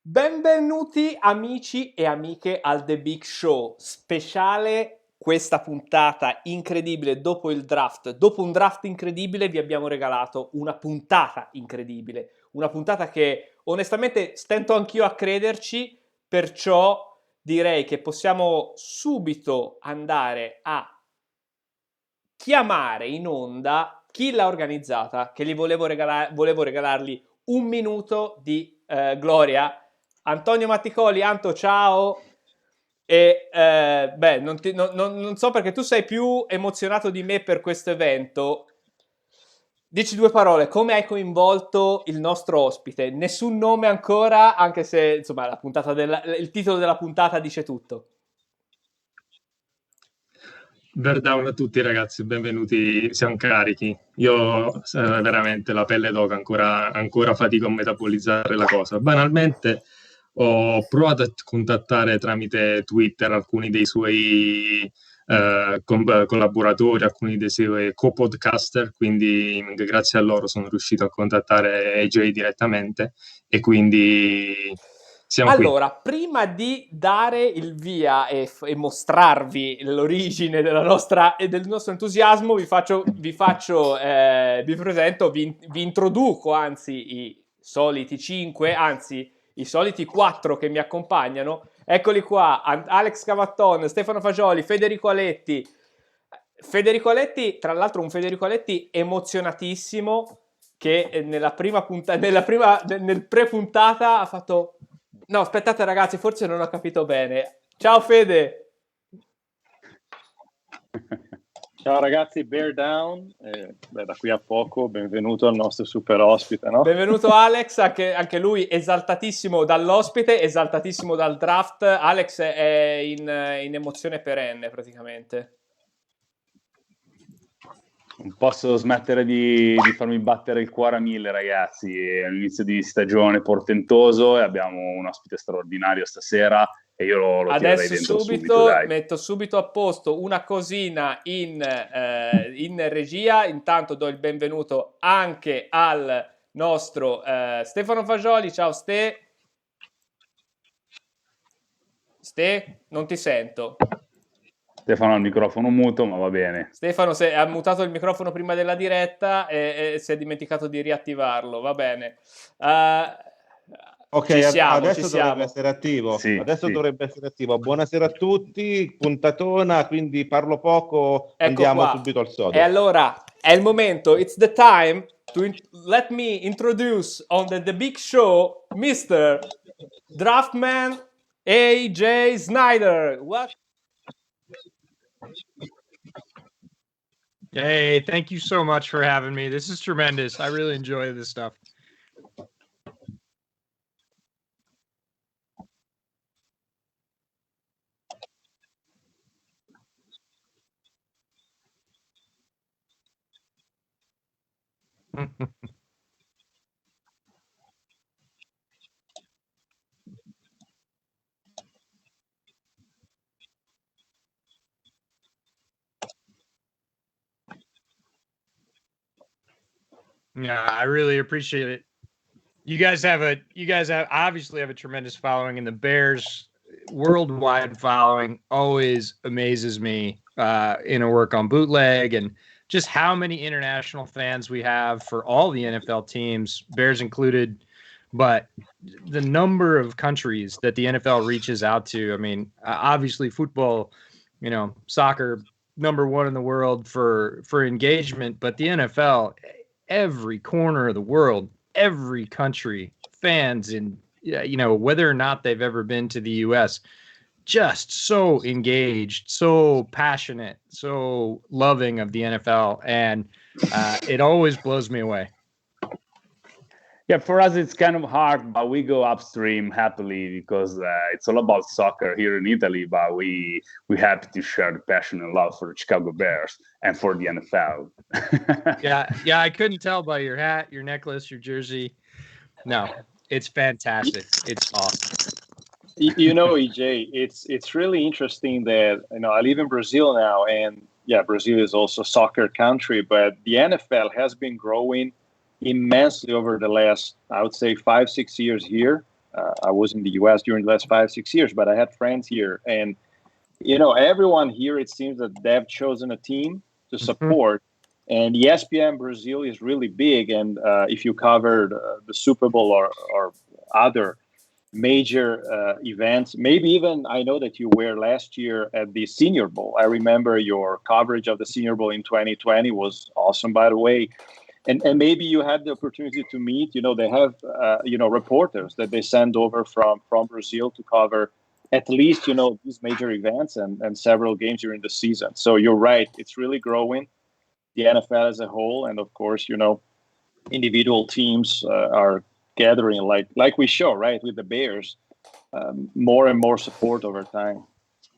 Benvenuti amici e amiche al The Bic Show, speciale questa puntata incredibile dopo il draft. Dopo un draft incredibile vi abbiamo regalato una puntata incredibile, una puntata che onestamente stento anch'io a crederci, perciò direi che possiamo subito andare a chiamare in onda chi l'ha organizzata, che gli volevo regalargli un minuto di gloria. Antonio Matticoli, Anto, ciao. E non so perché tu sei più emozionato di me per questo evento. Dici due parole, come hai coinvolto il nostro ospite? Nessun nome ancora, anche se insomma il titolo della puntata dice tutto. Bear down a tutti ragazzi, benvenuti, siamo carichi. Io veramente la pelle d'oca, ancora fatico a metabolizzare la cosa. Banalmente ho provato a contattare tramite Twitter alcuni dei suoi collaboratori, alcuni dei suoi co-podcaster, quindi grazie a loro sono riuscito a contattare EJ direttamente e quindi siamo qui. Allora, prima di dare il via e mostrarvi l'origine del nostro entusiasmo, vi presento, vi introduco anzi i soliti 5, anzi i soliti 4 che mi accompagnano. Eccoli qua, Alex Cavatton, Stefano Fagioli, Federico Aletti. Federico Aletti, tra l'altro un Federico Aletti emozionatissimo che nel pre-puntata ha fatto... No, aspettate ragazzi, forse non ho capito bene. Ciao Fede! Ciao ragazzi, bear down. Da qui a poco, benvenuto al nostro super ospite, no? Benvenuto Alex, anche lui esaltatissimo dall'ospite, esaltatissimo dal draft. Alex è in emozione perenne praticamente. Non posso smettere di farmi battere il cuore a 1000 ragazzi. È l'inizio di stagione portentoso e abbiamo un ospite straordinario stasera e io lo tirerei dentro subito, dai. Metto subito a posto una cosina in regia. Intanto do il benvenuto anche al nostro Stefano Fagioli. Ciao Ste, non ti sento. Stefano ha il microfono muto, ma va bene. Stefano ha mutato il microfono prima della diretta e si è dimenticato di riattivarlo. Va bene. Ok, adesso dovrebbe essere attivo. Sì, adesso sì. dovrebbe essere attivo. Buonasera a tutti, puntatona, quindi parlo poco, Ecco andiamo qua. subito al sodo. E allora è il momento, it's the time to let me introduce on the Bic Show Mr. Draftman EJ SNYDER. What? Hey, thank you so much for having me. This is tremendous. I really enjoy this stuff. Yeah, I really appreciate it. You guys obviously have a tremendous following, and the Bears worldwide following always amazes me in a work on bootleg and just how many international fans we have for all the NFL teams, Bears included, but the number of countries that the NFL reaches out to. I mean, obviously football, soccer, number one in the world for engagement, but the NFL, every corner of the world, every country, fans in, whether or not they've ever been to the U.S., just so engaged, so passionate, so loving of the NFL, and it always blows me away. Yeah, for us it's kind of hard, but we go upstream happily because it's all about soccer here in Italy. But we're happy to share the passion and love for the Chicago Bears and for the NFL. yeah, I couldn't tell by your hat, your necklace, your jersey. No, it's fantastic. It's awesome. You know, EJ, it's really interesting that, you know, I live in Brazil now, and yeah, Brazil is also a soccer country, but the NFL has been growing immensely over the last, I would say, 5-6 years here. I was in the US during the last 5-6 years, but I had friends here, and you know, everyone here, it seems that they've chosen a team to support. And ESPN Brazil is really big, and if you covered the Super Bowl or other major events, maybe even I know that you were last year at the Senior Bowl. I remember your coverage of the Senior Bowl in 2020 was awesome, by the way. And maybe you had the opportunity to meet, you know, they have, you know, reporters that they send over from Brazil to cover at least, you know, these major events and several games during the season. So you're right. It's really growing, the NFL as a whole. And of course, you know, individual teams are gathering like we show, right, with the Bears, more and more support over time.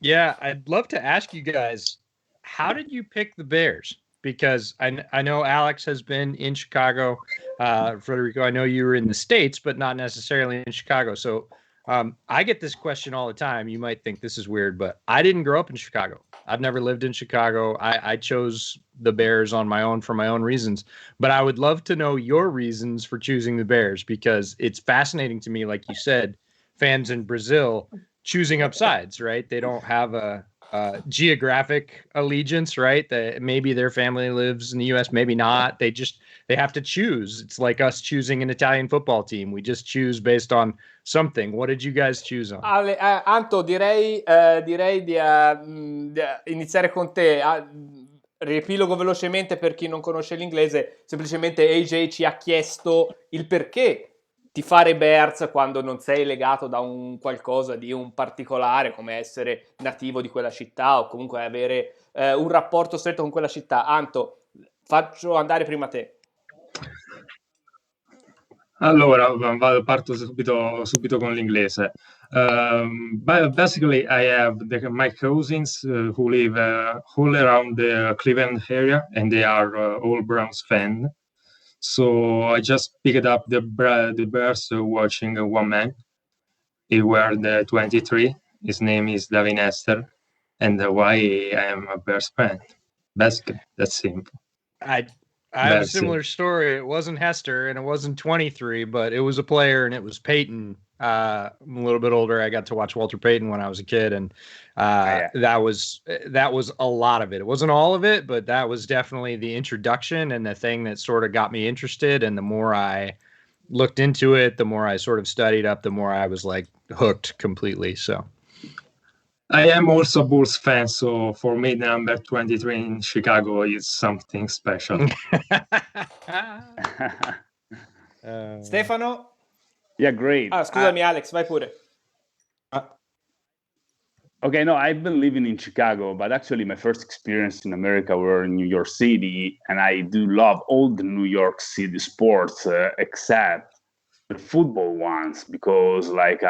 Yeah, I'd love to ask you guys, how did you pick the Bears? Because I know Alex has been in Chicago. Federico, I know you were in the States, but not necessarily in Chicago. So I get this question all the time. You might think this is weird, but I didn't grow up in Chicago. I've never lived in Chicago. I chose the Bears on my own for my own reasons. But I would love to know your reasons for choosing the Bears, because it's fascinating to me, like you said, fans in Brazil choosing up sides, right? They don't have a geographic allegiance, right? That maybe their family lives in the U.S., maybe not. They have to choose. It's like us choosing an Italian football team. We just choose based on something. What did you guys choose on? Anto, direi di iniziare con te. Riepilogo velocemente per chi non conosce l'inglese. Semplicemente AJ ci ha chiesto il perché tifare Bears quando non sei legato da un qualcosa di un particolare, come essere nativo di quella città o comunque avere un rapporto stretto con quella città. Anto, faccio andare prima te. Allora, parto subito con l'inglese. Basically, I have my cousins who live all around the Cleveland area, and they are all Browns fans. So I just picked up the Bears watching one man. He wears the 23. His name is Davin Esther, and why I am a Bears fan. Basically, that's simple. I have a similar story. It wasn't Hester and it wasn't 23, but it was a player, and it was Peyton. I'm a little bit older. I got to watch Walter Payton when I was a kid, and that was a lot of it. It wasn't all of it, but that was definitely the introduction and the thing that sort of got me interested. And the more I looked into it, the more I sort of studied up, the more I was like hooked completely. So I am also a Bulls fan, so for me, number 23 in Chicago is something special. Stefano? Yeah, great. Scusami, Alex, vai pure. Okay, no, I've been living in Chicago, but actually my first experience in America were in New York City, and I do love all the New York City sports except the football ones, because like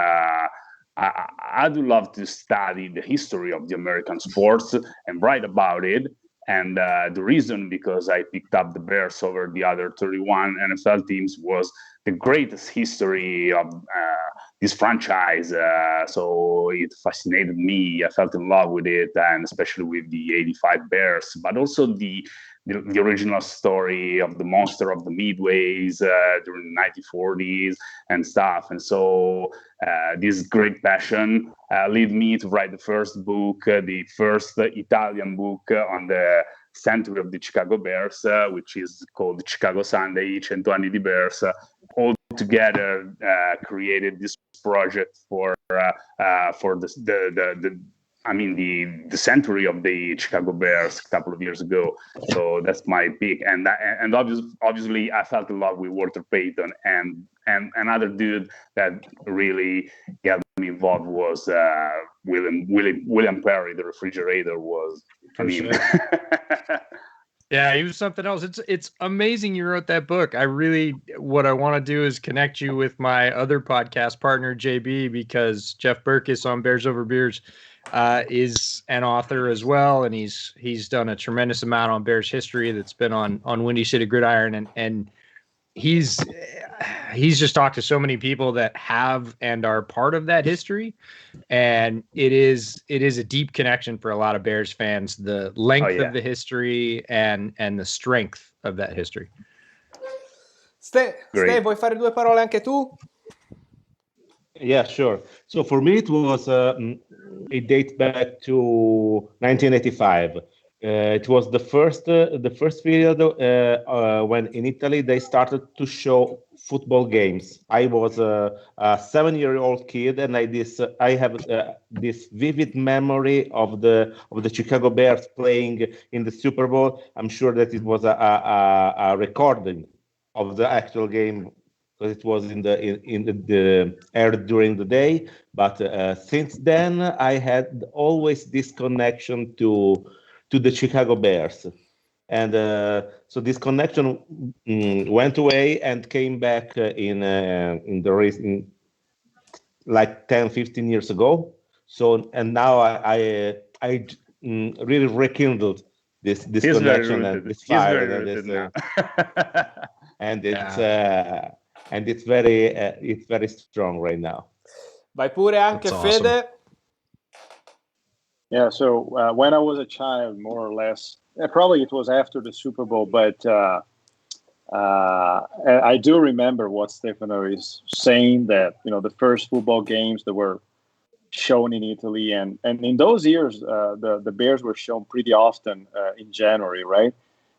I do love to study the history of the American sports and write about it. And the reason because I picked up the Bears over the other 31 NFL teams was the greatest history of this franchise. So it fascinated me. I felt in love with it, and especially with the 85 Bears, but also the original story of the monster of the Midways during the 1940s and stuff. And so this great passion led me to write the first book, the first Italian book on the century of the Chicago Bears, which is called Chicago Sunday, 100 anni di Bears. All together created this project for the century of the Chicago Bears a couple of years ago. So that's my pick. And obviously I felt in love with Walter Payton and another dude that really got involved was William Perry. The refrigerator was, Yeah, he was something else. It's amazing you wrote that book. What I want to do is connect you with my other podcast partner, JB, because Jeff Berkes on Bears Over Beers is an author as well, and he's done a tremendous amount on Bears history that's been on Windy City Gridiron, and he's just talked to so many people that have and are part of that history, and it is a deep connection for a lot of Bears fans, the length of the history and the strength of that history. Ste, vuoi fare due parole anche tu? Yeah, sure. So for me, it was it dates back to 1985. It was the first period when in Italy they started to show football games. I was a 7-year-old kid, and I have this vivid memory of the Chicago Bears playing in the Super Bowl. I'm sure that it was a recording of the actual game, because it was in the aired during the day. But since then, I had always this connection to the Chicago Bears, and so this connection went away and came back in the recent, like 10-15 years ago. So, and now I really rekindled this connection and this fire, and it's very strong right now. Vai pure anche awesome. Fede. Yeah, so when I was a child, more or less, probably it was after the Super Bowl, but I do remember what Stefano is saying, that, the first football games that were shown in Italy, and in those years, the Bears were shown pretty often in January, right?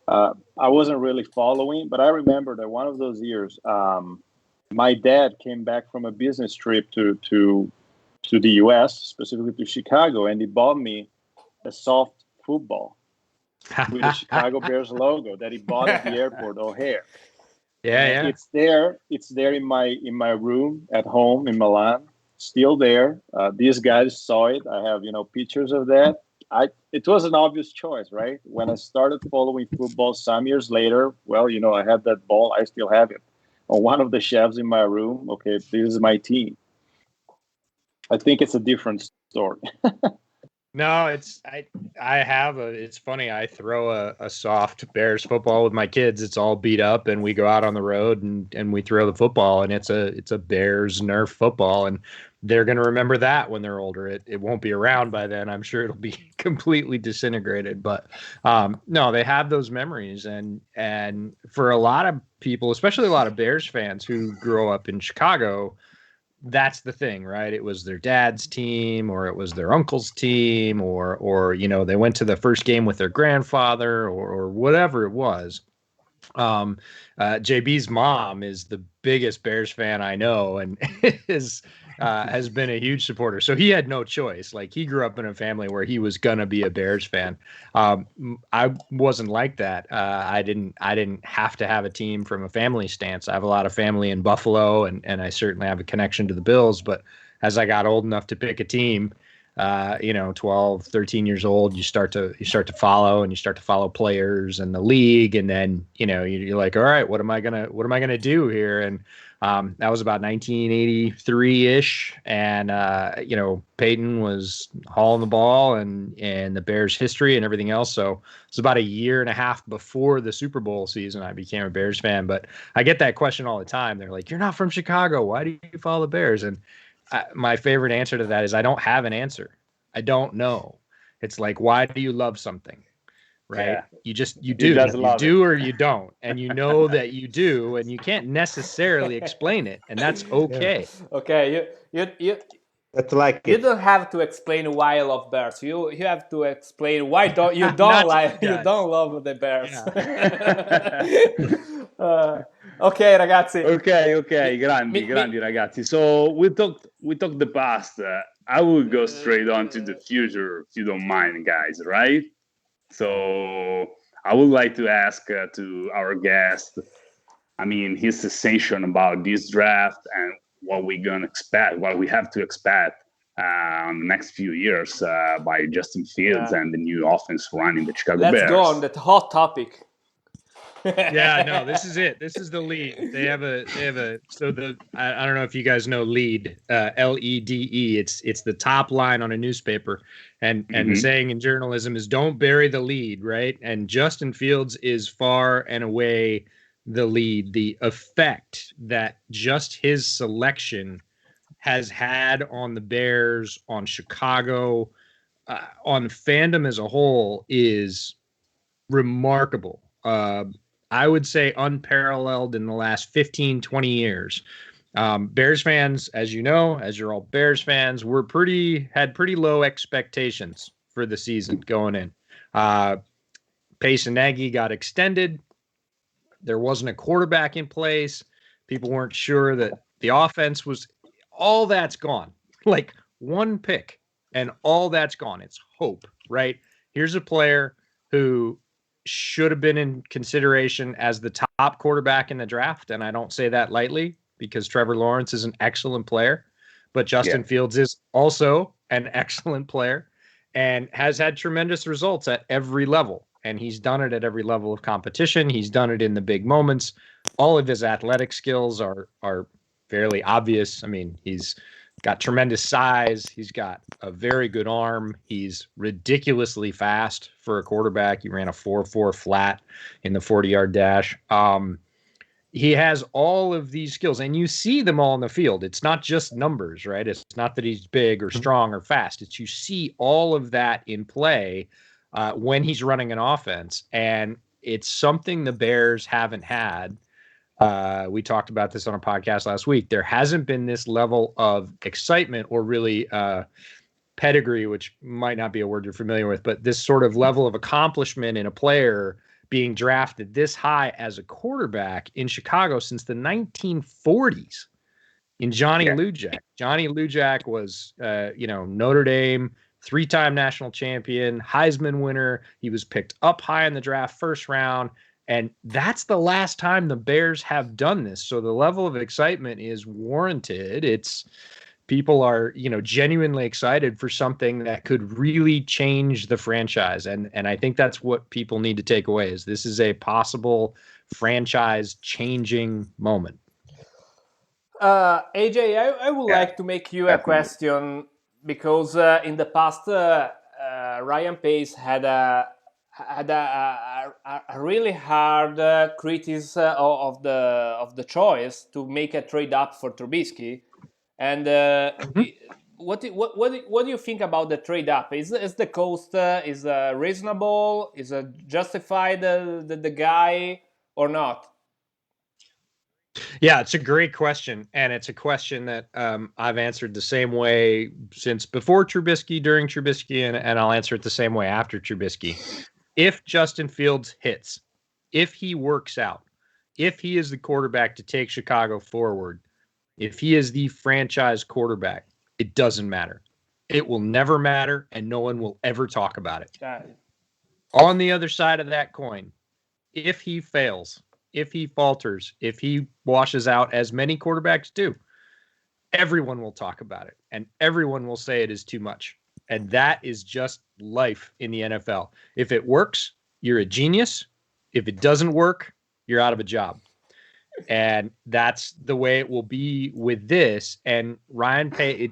I wasn't really following, but I remember that one of those years, my dad came back from a business trip to the U.S., specifically to Chicago, and he bought me a soft football with the Chicago Bears logo that he bought at the airport, O'Hare. Yeah. It's there in my room at home in Milan, still there. These guys saw it. I have pictures of that. It was an obvious choice, right? When I started following football some years later, well, I had that ball. I still have it on one of the shelves in my room. Okay, this is my team. I think it's a different story. No, it's funny. I throw a soft Bears football with my kids. It's all beat up, and we go out on the road and we throw the football, and it's a Bears Nerf football, and they're going to remember that when they're older. It won't be around by then. I'm sure it'll be completely disintegrated, but no, they have those memories, and for a lot of people, especially a lot of Bears fans who grow up in Chicago, that's the thing, right? It was their dad's team, or it was their uncle's team, or they went to the first game with their grandfather, or whatever it was. JB's mom is the biggest Bears fan I know, and has been a huge supporter. So he had no choice. Like, he grew up in a family where he was gonna be a Bears fan. I wasn't like that. I didn't have to have a team from a family stance. I have a lot of family in Buffalo, and I certainly have a connection to the Bills. But as I got old enough to pick a team, 12, 13 years old, you start to follow, and you start to follow players and the league. And then, you're like, all right, what am I going to do here? And, that was about 1983 ish. And, Peyton was hauling the ball and the Bears history and everything else. So it's about a year and a half before the Super Bowl season, I became a Bears fan. But I get that question all the time. They're like, you're not from Chicago. Why do you follow the Bears? And my favorite answer to that is I don't have an answer. I don't know. It's like, why do you love something? Right? Yeah. You do or you don't. And you know that you do, and you can't necessarily explain it. And that's okay. Okay. You That's like you don't have to explain why I love Bears. You have to explain why you don't love the Bears. Yeah. Ok, ragazzi. Ok, grandi ragazzi. So we talked the past. I will go straight on to the future, if you don't mind, guys, right? So I would like to ask to our guest, his sensation about this draft, and what we're going to expect, what we have to expect on the next few years by Justin Fields and the new offense running the Chicago Bears. Let's go on that hot topic. Yeah, no, this is it. This is the lead. They have a so I don't know if you guys know lead, LEDE. It's the top line on a newspaper. And the saying in journalism is don't bury the lead, right? And Justin Fields is far and away the lead. The effect that just his selection has had on the Bears, on Chicago, on fandom as a whole is remarkable. I would say unparalleled in the last 15, 20 years. Bears fans, as you know, as you're all Bears fans, had pretty low expectations for the season going in. Pace and Nagy got extended. There wasn't a quarterback in place. People weren't sure that the offense was. All that's gone. Like one pick, and all that's gone. It's hope, right? Here's a player who should have been in consideration as the top quarterback in the draft, and I don't say that lightly because Trevor Lawrence is an excellent player, but Justin Fields is also an excellent player and has had tremendous results at every level, and he's done it at every level of competition. He's done it in the big moments. All of his athletic skills are fairly obvious. I mean, he's got tremendous size. He's got a very good arm. He's ridiculously fast for a quarterback. He ran a 4.4 flat in the 40-yard dash. He has all of these skills, and you see them all in the field. It's not just numbers, right? It's not that he's big or strong or fast. It's you see all of that in play when he's running an offense, and it's something the Bears haven't had. We talked about this on a podcast last week. There hasn't been this level of excitement or really pedigree, which might not be a word you're familiar with, but this sort of level of accomplishment in a player being drafted this high as a quarterback in Chicago since the 1940s in Johnny Lujack. Johnny Lujack was, Notre Dame, 3-time national champion, Heisman winner. He was picked up high in the draft, first round. And that's the last time the Bears have done this. So the level of excitement is warranted. It's people are, genuinely excited for something that could really change the franchise. And I think that's what people need to take away is this is a possible franchise changing moment. AJ, I would like to make you a question because in the past, Ryan Pace had a really hard criticism of the choice to make a trade up for Trubisky, and what do you think about the trade up? Is the cost is reasonable? Is it justified the guy or not? Yeah, it's a great question, and it's a question that I've answered the same way since before Trubisky, during Trubisky, and I'll answer it the same way after Trubisky. If Justin Fields hits, if he works out, if he is the quarterback to take Chicago forward, if he is the franchise quarterback, it doesn't matter. It will never matter, and no one will ever talk about it. On the other side of that coin, if he fails, if he falters, if he washes out, as many quarterbacks do, everyone will talk about it, and everyone will say it is too much. And that is just life in the NFL. If it works, you're a genius. If it doesn't work, you're out of a job. And that's the way it will be with this. And Ryan Pace,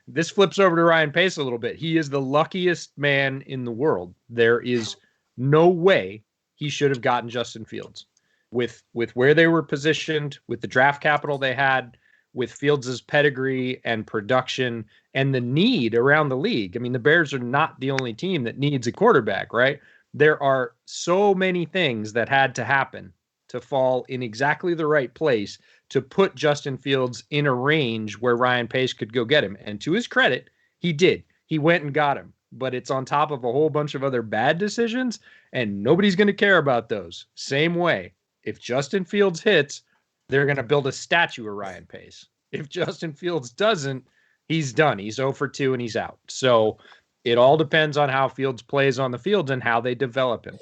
this flips over to Ryan Pace a little bit. He is the luckiest man in the world. There is no way he should have gotten Justin Fields. With where they were positioned, with the draft capital they had, with Fields' pedigree and production and the need around the league. I mean, the Bears are not the only team that needs a quarterback, right? There are so many things that had to happen to fall in exactly the right place to put Justin Fields in a range where Ryan Pace could go get him. And to his credit, he did. He went and got him. But it's on top of a whole bunch of other bad decisions, and nobody's going to care about those. Same way, if Justin Fields hits, they're going to build a statue of Ryan Pace. If Justin Fields doesn't, he's done. He's 0 for 2 and he's out. So it all depends on how Fields plays on the field and how they develop him.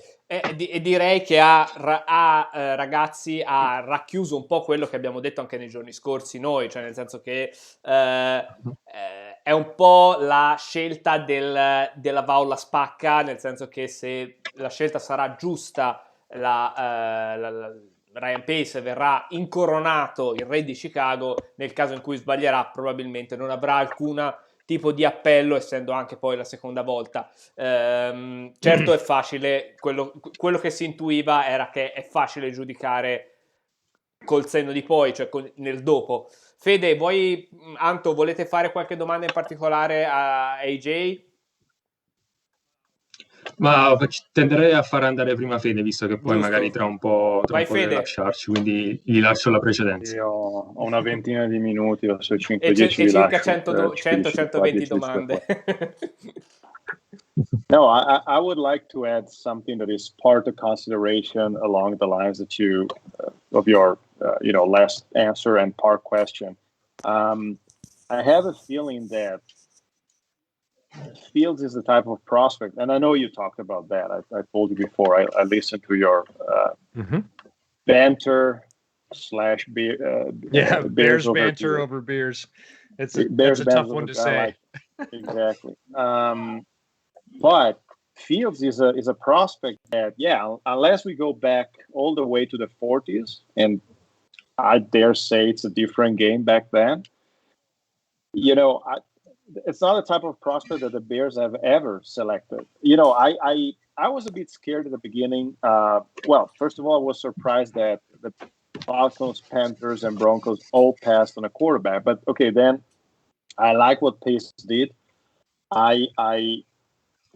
direi che ragazzi, ha racchiuso un po' quello che abbiamo detto anche nei giorni scorsi noi, cioè nel senso che è un po' la scelta della va o la spacca, nel senso che se la scelta sarà giusta, Ryan Pace verrà incoronato il re di Chicago. Nel caso in cui sbaglierà, probabilmente non avrà alcuna tipo di appello, essendo anche poi la seconda volta. Certo è facile, quello che si intuiva era che è facile giudicare col senno di poi, cioè nel dopo. Fede, Anto, volete fare qualche domanda in particolare a AJ? Ma tenderei a far andare prima Fede, visto che poi Giusto. magari tra un po' deve Fede. lasciarci, quindi gli lascio la precedenza. Io ho una ventina di minuti, verso i 5-10 e circa 100-120 120 domande. No, I would like to add something that is part of consideration along the lines that of your last answer and part question. I have a feeling that Fields is the type of prospect, and I know you talked about that. I told you before. I listened to your banter / Bears banter over beers. That's a tough one to say. Exactly. But Fields is a prospect that, unless we go back all the way to the 40s, and I dare say it's a different game back then. It's not the type of prospect that the Bears have ever selected. I was a bit scared at the beginning. First of all, I was surprised that the Falcons, Panthers, and Broncos all passed on a quarterback. But okay, then I like what Pace did. I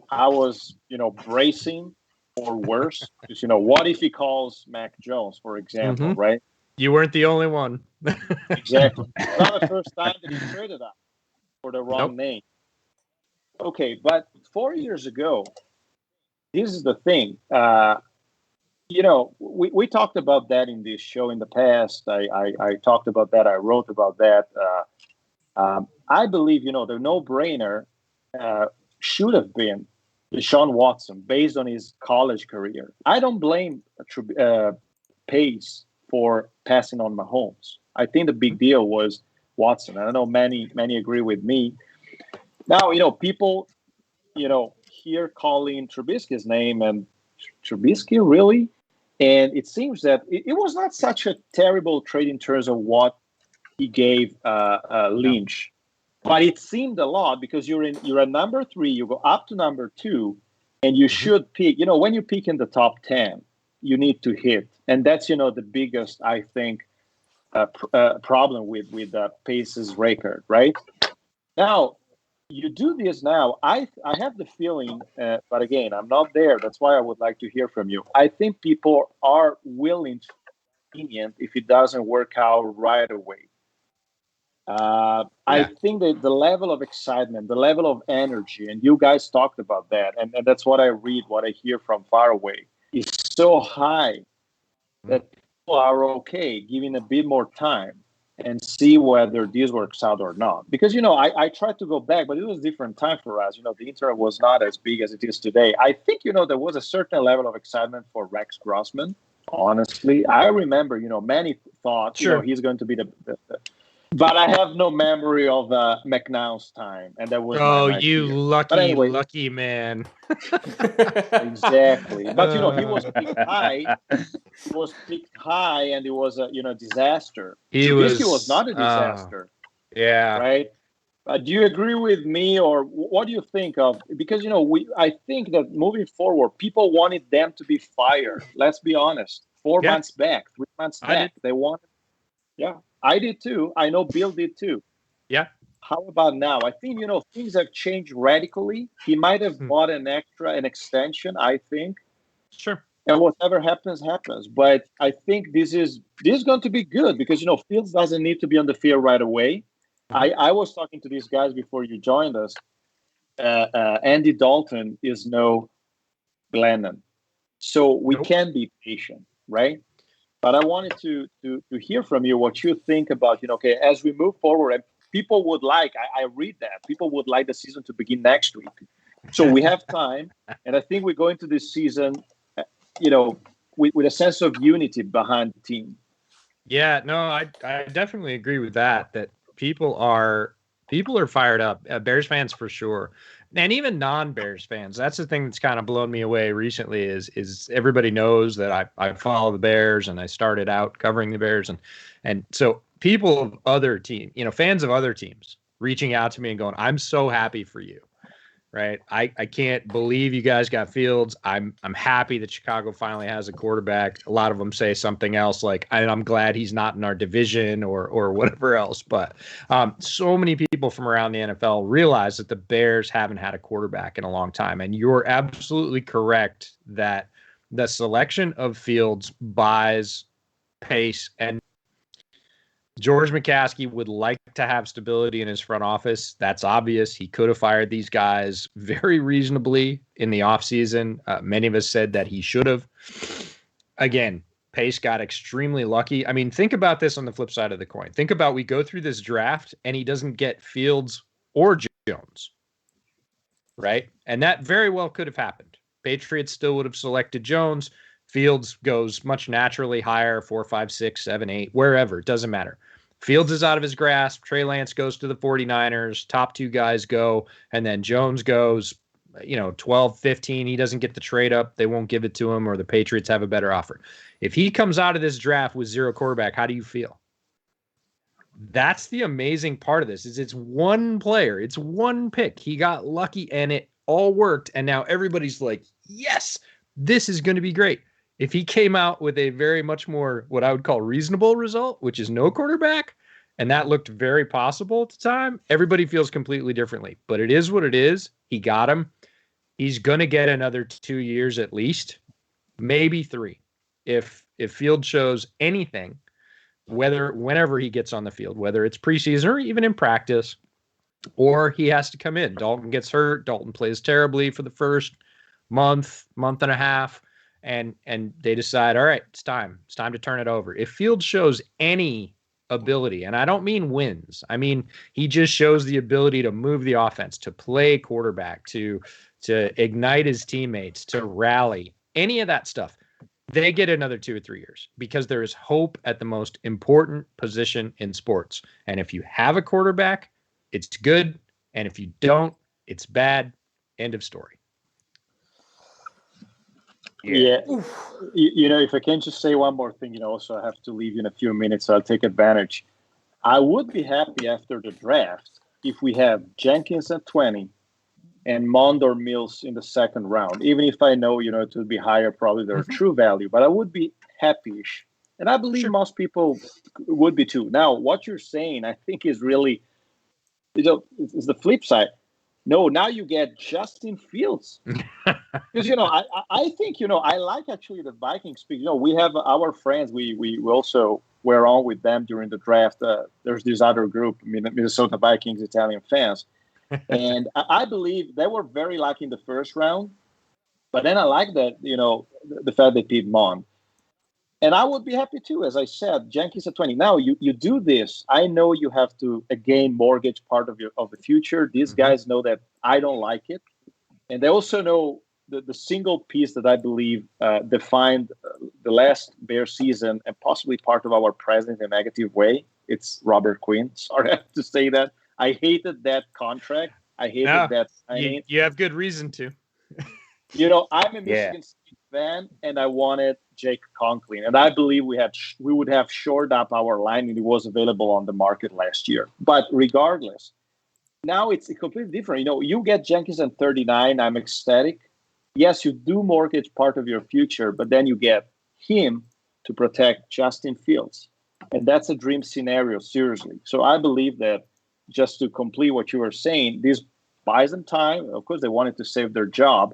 was, bracing for worse. Because, what if he calls Mac Jones, for example, right? You weren't the only one. Exactly. It's not the first time that he traded up for the wrong name. Okay, but 4 years ago, this is the thing. We talked about that in this show in the past. I talked about that. I wrote about that. I believe, the no-brainer should have been Deshaun Watson based on his college career. I don't blame Pace for passing on Mahomes. I think the big deal was Watson. I know many agree with me. Now, people, hear calling Trubisky's name, and Trubisky, really? And it seems that it was not such a terrible trade in terms of what he gave Lynch. But it seemed a lot because you're at number 3, you go up to number 2, and you should pick. When you pick in the top 10, you need to hit, and that's the biggest, I think, problem with Pace's record. Right now, you do this now. I have the feeling, but again, I'm not there. That's why I would like to hear from you. I think people are willing to be lenient if it doesn't work out right away. I think that the level of excitement, the level of energy, and you guys talked about that, and that's what I read, what I hear from far away, is so high that people are okay giving a bit more time and see whether this works out or not. Because, I tried to go back, but it was a different time for us. The internet was not as big as it is today. I think, there was a certain level of excitement for Rex Grossman. Honestly, I remember, many thought, he's going to be the but I have no memory of McNow's time, and that was you lucky man. Exactly. But he was picked high. He was picked high, and it was a disaster. Trubisky was not a disaster. Right. Do you agree with me, or what do you think of? Because I think that moving forward, people wanted them to be fired. Let's be honest. 4 months back, 3 months back, they wanted. Yeah. I did too. I know Bill did too. Yeah. How about now? I think, things have changed radically. He might have bought an extension, I think. Sure. And whatever happens, happens. But I think this is going to be good because, Fields doesn't need to be on the field right away. I was talking to these guys before you joined us. Andy Dalton is no Glennon. So we can be patient, right? But I wanted to hear from you what you think about, as we move forward, and people would like, I read that, people would like the season to begin next week. So we have time, and I think we go into this season with a sense of unity behind the team. Yeah, no, I definitely agree with that. That people are fired up. Bears fans for sure, and even non-Bears fans. That's the thing that's kind of blown me away recently. Is everybody knows that I follow the Bears and I started out covering the Bears, and so people of other team, fans of other teams, reaching out to me and going, "I'm so happy for you." Right. I can't believe you guys got Fields. I'm happy that Chicago finally has a quarterback. A lot of them say something else like, I'm glad he's not in our division or whatever else. But so many people from around the NFL realize that the Bears haven't had a quarterback in a long time. And you're absolutely correct that the selection of Fields buys Pace, and George McCaskey would like to have stability in his front office. That's obvious. He could have fired these guys very reasonably in the offseason. Many of us said that he should have. Again, Pace got extremely lucky. I mean, think about this on the flip side of the coin. Think about we go through this draft and he doesn't get Fields or Jones, right? And that very well could have happened. Patriots still would have selected Jones. Fields goes much naturally higher, 4, 5, 6, 7, 8, wherever. It doesn't matter. Fields is out of his grasp. Trey Lance goes to the 49ers. Top two guys go. And then Jones goes, 12, 15. He doesn't get the trade up. They won't give it to him, or the Patriots have a better offer. If he comes out of this draft with zero quarterback, how do you feel? That's the amazing part of this, is it's one player. It's one pick. He got lucky and it all worked. And now everybody's like, yes, this is going to be great. If he came out with a very much more what I would call reasonable result, which is no quarterback, and that looked very possible at the time, everybody feels completely differently. But it is what it is. He got him. He's going to get another 2 years at least, maybe 3. If Field shows anything, whenever he gets on the field, whether it's preseason or even in practice, or he has to come in. Dalton gets hurt. Dalton plays terribly for the first month and a half. And they decide, all right, it's time to turn it over. If Fields shows any ability, and I don't mean wins, I mean he just shows the ability to move the offense, to play quarterback, to ignite his teammates, to rally, any of that stuff, they get another 2 or 3 years, because there is hope at the most important position in sports. And if you have a quarterback, it's good, and if you don't, it's bad. End of story. Yeah. If I can just say one more thing, so I have to leave in a few minutes, so I'll take advantage. I would be happy after the draft if we have Jenkins at 20 and Mond or Mills in the second round, even if I know, it would be higher, probably their true value, but I would be happy-ish. And I believe most people would be too. Now, what you're saying, I think is really, is the flip side. No, now you get Justin Fields. Because, I think, I like actually the Vikings speak. We have our friends. We also were on with them during the draft. There's this other group, Minnesota Vikings Italian fans. And I believe they were very lucky in the first round. But then I like that, the fact they picked Mond. And I would be happy too, as I said, Jenkins at 20. Now you do this. I know you have to again mortgage part of the future. These guys know that I don't like it, and they also know the single piece that I believe defined the last Bear season and possibly part of our present in a negative way. It's Robert Quinn. Sorry I have to say that. I hated that contract. I hated that signing. You have good reason to. I'm a Michigan State fan, and I wanted Jake Conklin, and I believe we would have shored up our line, and it was available on the market last year. But regardless, now it's completely different. You get Jenkins at 39. I'm ecstatic. Yes, you do mortgage part of your future, but then you get him to protect Justin Fields, and that's a dream scenario, seriously. So I believe that, just to complete what you were saying, this buys them time. Of course, they wanted to save their job.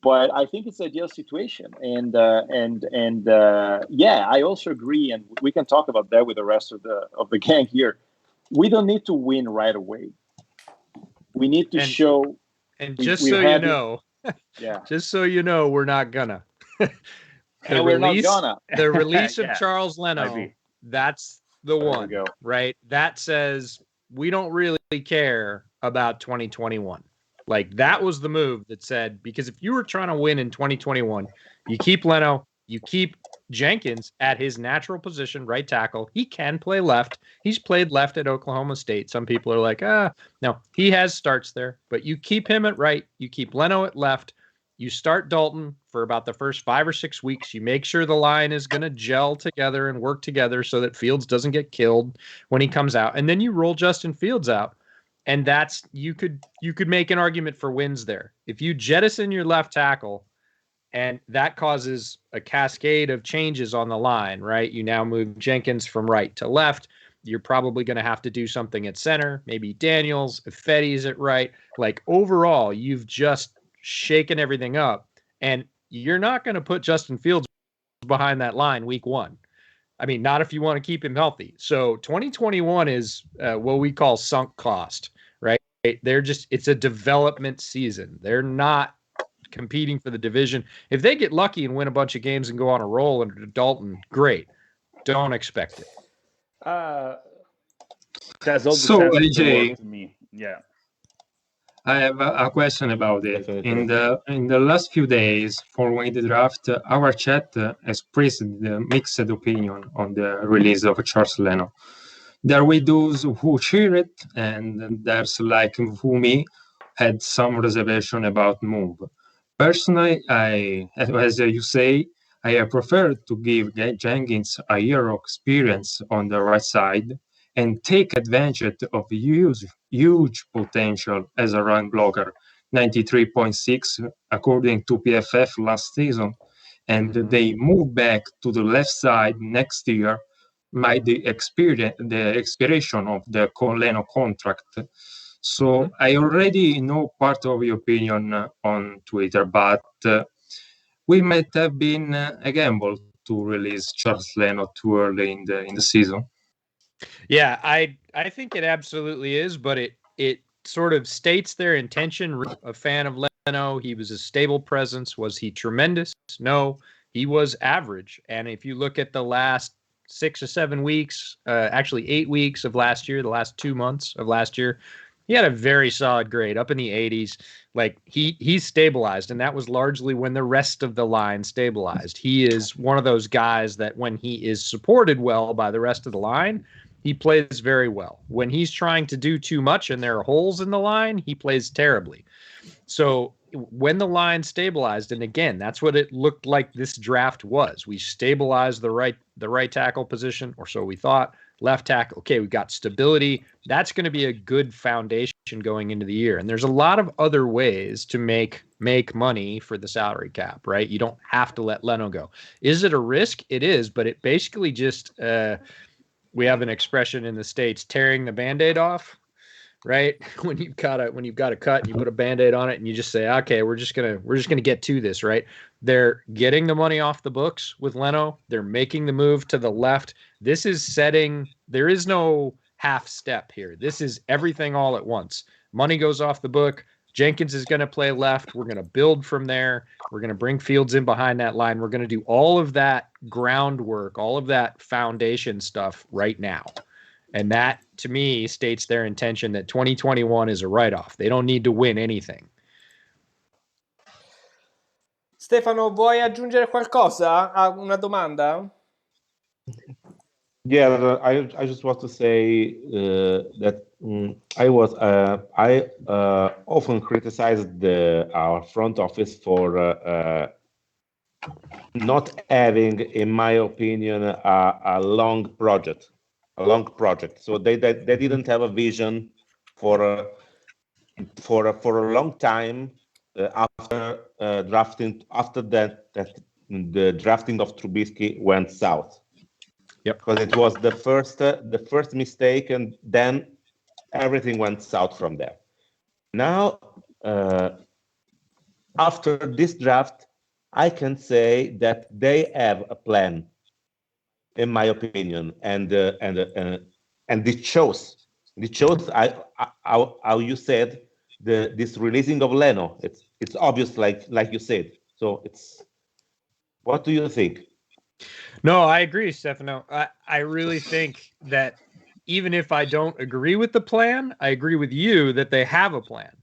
But I think it's an ideal situation, and I also agree, and we can talk about that with the rest of the gang here. We don't need to win right away. We need to show. And just so you know, we're not gonna. The release of Charles Leno, that's the one, right? That says we don't really care about 2021. Like, that was the move that said, because if you were trying to win in 2021, You keep Leno, you keep Jenkins at his natural position, right tackle. He can play left. He's played left at Oklahoma State. Some people are like, no, he has starts there, but you keep him at right. You keep Leno at left. You start Dalton for about the first 5 or 6 weeks. You make sure the line is going to gel together and work together so that Fields doesn't get killed when he comes out. And then you roll Justin Fields out. And that's, you could make an argument for wins there. If you jettison your left tackle, and that causes a cascade of changes on the line, right? You now move Jenkins from right to left. You're probably going to have to do something at center, maybe Daniels, if Fetty's at right. Like overall, you've just shaken everything up, and you're not going to put Justin Fields behind that line week 1. I mean, not if you want to keep him healthy. So 2021 is what we call sunk cost, right? It's a development season. They're not competing for the division. If they get lucky and win a bunch of games and go on a roll under Dalton, great. Don't expect it. That's all so, AJ, to me. Yeah. I have a question about it. In the last few days following the draft, our chat expressed the mixed opinion on the release of Charles Leno. There were those who cheer it, and there's like who me had some reservation about move. Personally, as you say, I prefer to give Jenkins a year of experience on the right side and take advantage of huge potential as a run blocker, 93.6 according to PFF last season, and they move back to the left side next year by the expiration of the Leno contract. So I already know part of your opinion on Twitter, but we might have been a gamble to release Charles Leno too early in the season. Yeah, I think it absolutely is, but it sort of states their intention. A fan of Leno, he was a stable presence. Was he tremendous? No, he was average. And if you look at the last 6 or 7 weeks, actually 8 weeks of last year, the last 2 months of last year, he had a very solid grade, up in the 80s. Like he's stabilized, and that was largely when the rest of the line stabilized. He is one of those guys that when he is supported well by the rest of the line, he plays very well. When he's trying to do too much and there are holes in the line, he plays terribly. So when the line stabilized, and again, that's what it looked like this draft was. We stabilized the right tackle position, or so we thought. Left tackle, okay, we got stability. That's going to be a good foundation going into the year. And there's a lot of other ways to make money for the salary cap, right? You don't have to let Leno go. Is it a risk? It is, but it basically just we have an expression in the States, tearing the Band-Aid off, right? When you've got a cut and you put a Band-Aid on it and you just say, okay, we're just gonna get to this, right? They're getting the money off the books with Leno. They're making the move to the left. This is setting, there is no half step here. This is everything all at once. Money goes off the book. Jenkins is going to play left. We're going to build from there. We're going to bring Fields in behind that line. We're going to do all of that groundwork, all of that foundation stuff right now. And that, to me, states their intention that 2021 is a write-off. They don't need to win anything. Stefano, vuoi aggiungere qualcosa a una domanda? Yeah, I just want to say that I often criticized our front office for not having, in my opinion, a long project. So they didn't have a vision for a long time after drafting. After that the drafting of Trubisky went south. Yep. Because it was the first mistake, and then everything went south from there. Now, after this draft, I can say that they have a plan, in my opinion, and it shows. It shows how you said this releasing of Leno. It's obvious, like you said. So it's. What do you think? No, I agree, Stefano. I really think that even if I don't agree with the plan, I agree with you that they have a plan.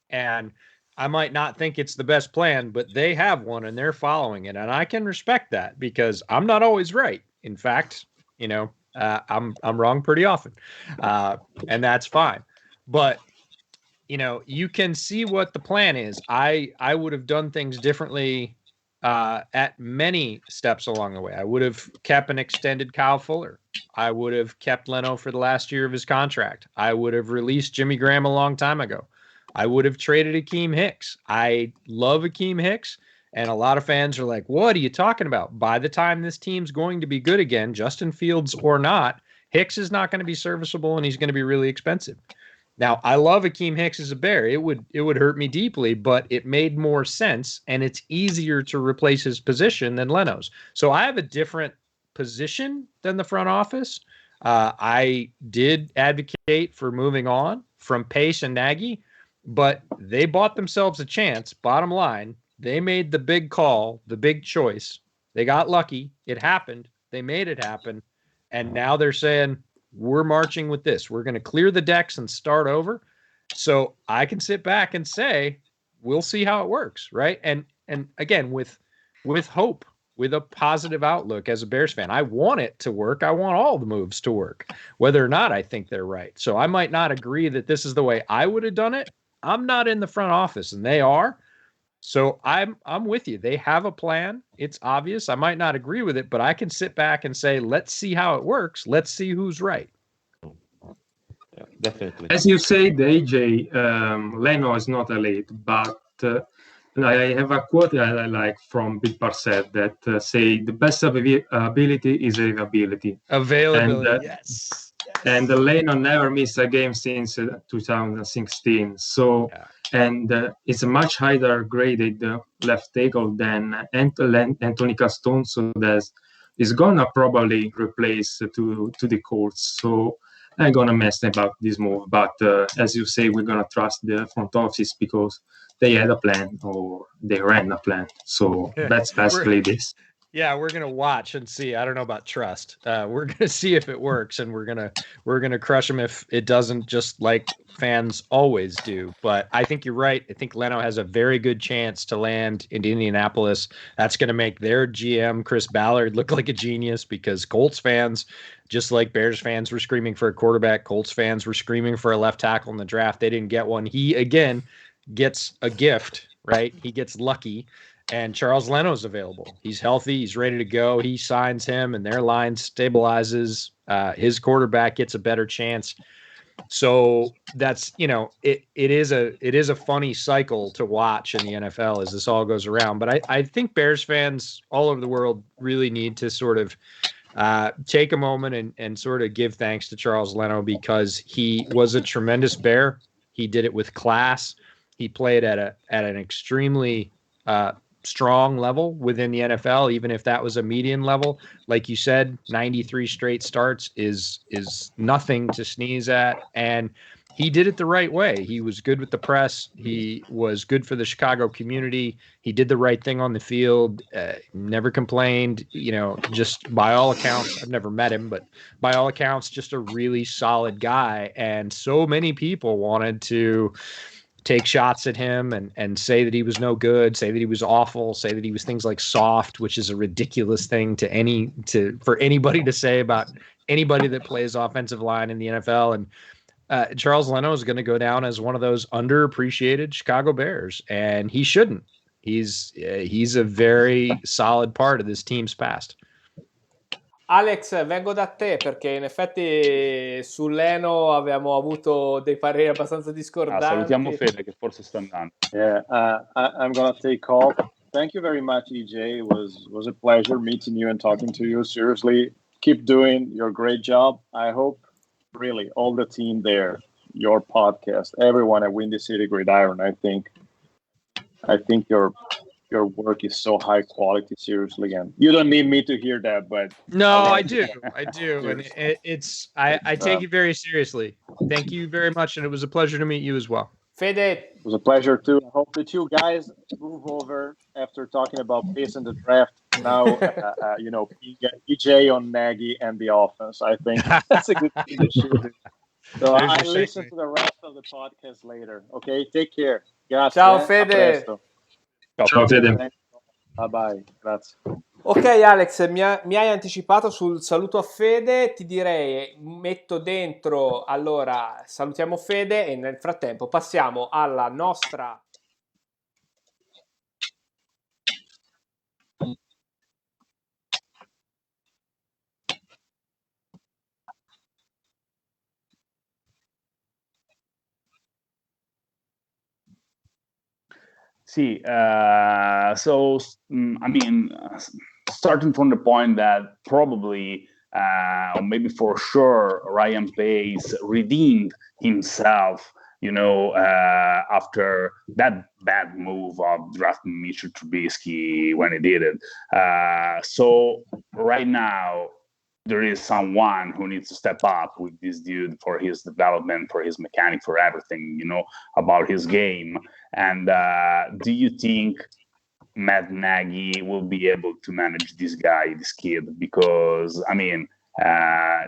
And I might not think it's the best plan, but they have one and they're following it. And I can respect that because I'm not always right. In fact, I'm wrong pretty often. And that's fine. But, you can see what the plan is. I would have done things differently at many steps along the way. I would have kept an extended Kyle Fuller. I would have kept Leno for the last year of his contract. I would have released Jimmy Graham a long time ago. I would have traded Akeem Hicks. I love Akeem Hicks, and a lot of fans are like, what are you talking about? By the time this team's going to be good again, Justin Fields or not, Hicks is not going to be serviceable, and he's going to be really expensive. Now, I love Akeem Hicks as a Bear. It would hurt me deeply, but it made more sense, and it's easier to replace his position than Leno's. So I have a different position than the front office. I did advocate for moving on from Pace and Nagy, but they bought themselves a chance. Bottom line, they made the big call, the big choice. They got lucky. It happened. They made it happen. And now they're saying, we're marching with this. We're going to clear the decks and start over. So I can sit back and say, we'll see how it works, right? And again, with hope, with a positive outlook as a Bears fan. I want it to work. I want all the moves to work, whether or not I think they're right. So I might not agree that this is the way I would have done it. I'm not in the front office, and they are. So I'm with you. They have a plan. It's obvious. I might not agree with it, but I can sit back and say, let's see how it works. Let's see who's right. Yeah, definitely. As you said, AJ, Leno is not elite, but I have a quote that I like from Bill Parcells that say the best ability is availability. Availability, yes. And Leno never missed a game since 2016. So, yeah. And it's a much higher graded left tackle than Anthony Caston, so that is gonna probably replace to the Colts. So I'm gonna mess about this move. But as you say, we're gonna trust the front office because they had a plan or they ran a plan. So that's basically this. Yeah, we're gonna watch and see. I don't know about trust. We're gonna see if it works, and we're gonna crush them if it doesn't, just like fans always do. But I think you're right. I think Leno has a very good chance to land in Indianapolis. That's gonna make their GM Chris Ballard look like a genius, because Colts fans, just like Bears fans were screaming for a quarterback, Colts fans were screaming for a left tackle in the draft. They didn't get one. He again gets a gift, right? He gets lucky. And Charles Leno's available. He's healthy. He's ready to go. He signs him, and their line stabilizes. His quarterback gets a better chance. So that's, it is a funny cycle to watch in the NFL as this all goes around. But I think Bears fans all over the world really need to sort of take a moment and sort of give thanks to Charles Leno, because he was a tremendous Bear. He did it with class. He played at an extremely strong level within the NFL, even if that was a median level. Like you said, 93 straight starts is nothing to sneeze at. And he did it the right way. He was good with the press. He was good for the Chicago community. He did the right thing on the field, never complained, just by all accounts. I've never met him, but by all accounts, just a really solid guy. And so many people wanted to take shots at him and say that he was no good, say that he was awful, say that he was things like soft, which is a ridiculous thing for anybody to say about anybody that plays offensive line in the NFL. And Charles Leno is going to go down as one of those underappreciated Chicago Bears, and he shouldn't. He's a very solid part of this team's past. Alex, vengo da te perché in effetti su Leno abbiamo avuto dei pareri abbastanza discordanti. Salutiamo Fede che forse sta andando. Yeah, I'm gonna take off. Thank you very much, EJ. It was a pleasure meeting you and talking to you. Seriously, keep doing your great job. I hope really all the team there, your podcast, everyone at Windy City Gridiron. I think your work is so high quality, seriously, and you don't need me to hear that, but no, I do, and I take it very seriously. Thank you very much, and it was a pleasure to meet you as well. Fede, it was a pleasure too. I hope that you guys move over after talking about pace and the draft. Now, EJ on Nagy and the offense. I think that's a good thing to shoot. So I listen to the rest of the podcast later. Okay, take care. Grazie. Ciao A Fede. presto. Ciao Fede. Bye bye, grazie. Ok Alex, mi hai anticipato sul saluto a Fede, ti direi metto dentro, allora salutiamo Fede e nel frattempo passiamo alla nostra... See, I mean, starting from the point that probably, or maybe for sure, Ryan Pace redeemed himself, after that bad move of drafting Mitchell Trubisky when he did it. So right now, there is someone who needs to step up with this dude for his development, for his mechanic, for everything, about his game. And do you think Matt Nagy will be able to manage this kid? Because, I mean,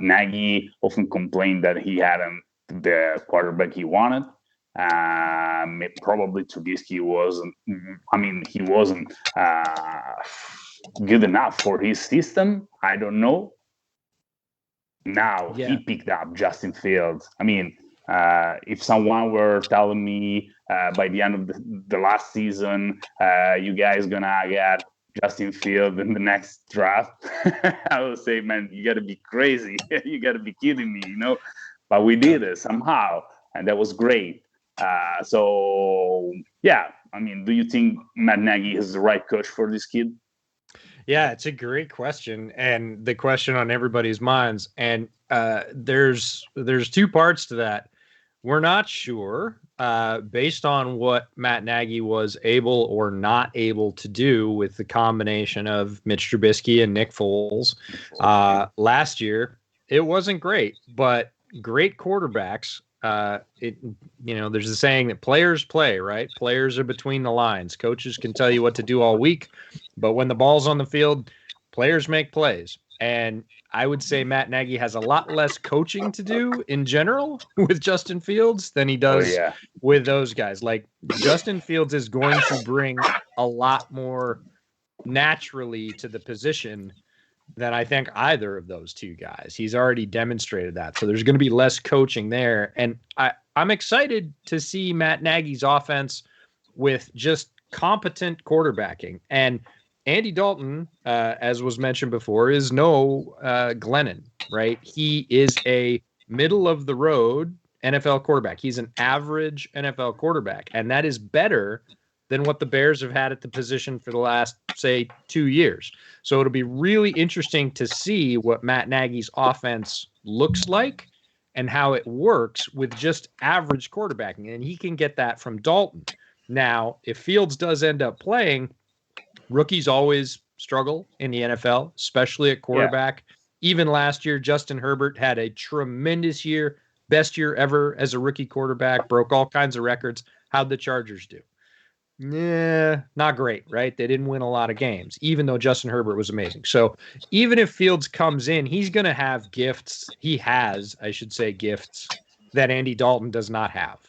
Nagy often complained that he hadn't the quarterback he wanted. Probably Trubisky wasn't, he wasn't good enough for his system. I don't know. Now he picked up Justin Fields. I mean, if someone were telling me by the end of the last season, you guys gonna get Justin Fields in the next draft, I would say, man, you gotta be crazy. You gotta be kidding me, But we did it somehow, and that was great. So, yeah, I mean, do you think Matt Nagy is the right coach for this kid? Yeah, it's a great question, and the question on everybody's minds. And there's two parts to that. We're not sure, based on what Matt Nagy was able or not able to do with the combination of Mitch Trubisky and Nick Foles. Last year, it wasn't great, but great quarterbacks. There's a saying that players play, right? Players are between the lines. Coaches can tell you what to do all week, but when the ball's on the field, players make plays. And I would say Matt Nagy has a lot less coaching to do in general with Justin Fields than he does with those guys. Like, Justin Fields is going to bring a lot more naturally to the position than I think either of those two guys. He's already demonstrated that. So there's going to be less coaching there. And I'm excited to see Matt Nagy's offense with just competent quarterbacking. And Andy Dalton, as was mentioned before, is no Glennon, right? He is a middle-of-the-road NFL quarterback. He's an average NFL quarterback, and that is better than what the Bears have had at the position for the last, say, 2 years. So it'll be really interesting to see what Matt Nagy's offense looks like and how it works with just average quarterbacking. And he can get that from Dalton. Now, if Fields does end up playing, rookies always struggle in the NFL, especially at quarterback. Yeah. Even last year, Justin Herbert had a tremendous year, best year ever as a rookie quarterback, broke all kinds of records. How'd the Chargers do? Yeah, not great, right? They didn't win a lot of games, even though Justin Herbert was amazing. So even if Fields comes in, he's going to have gifts. He has, I should say, gifts that Andy Dalton does not have,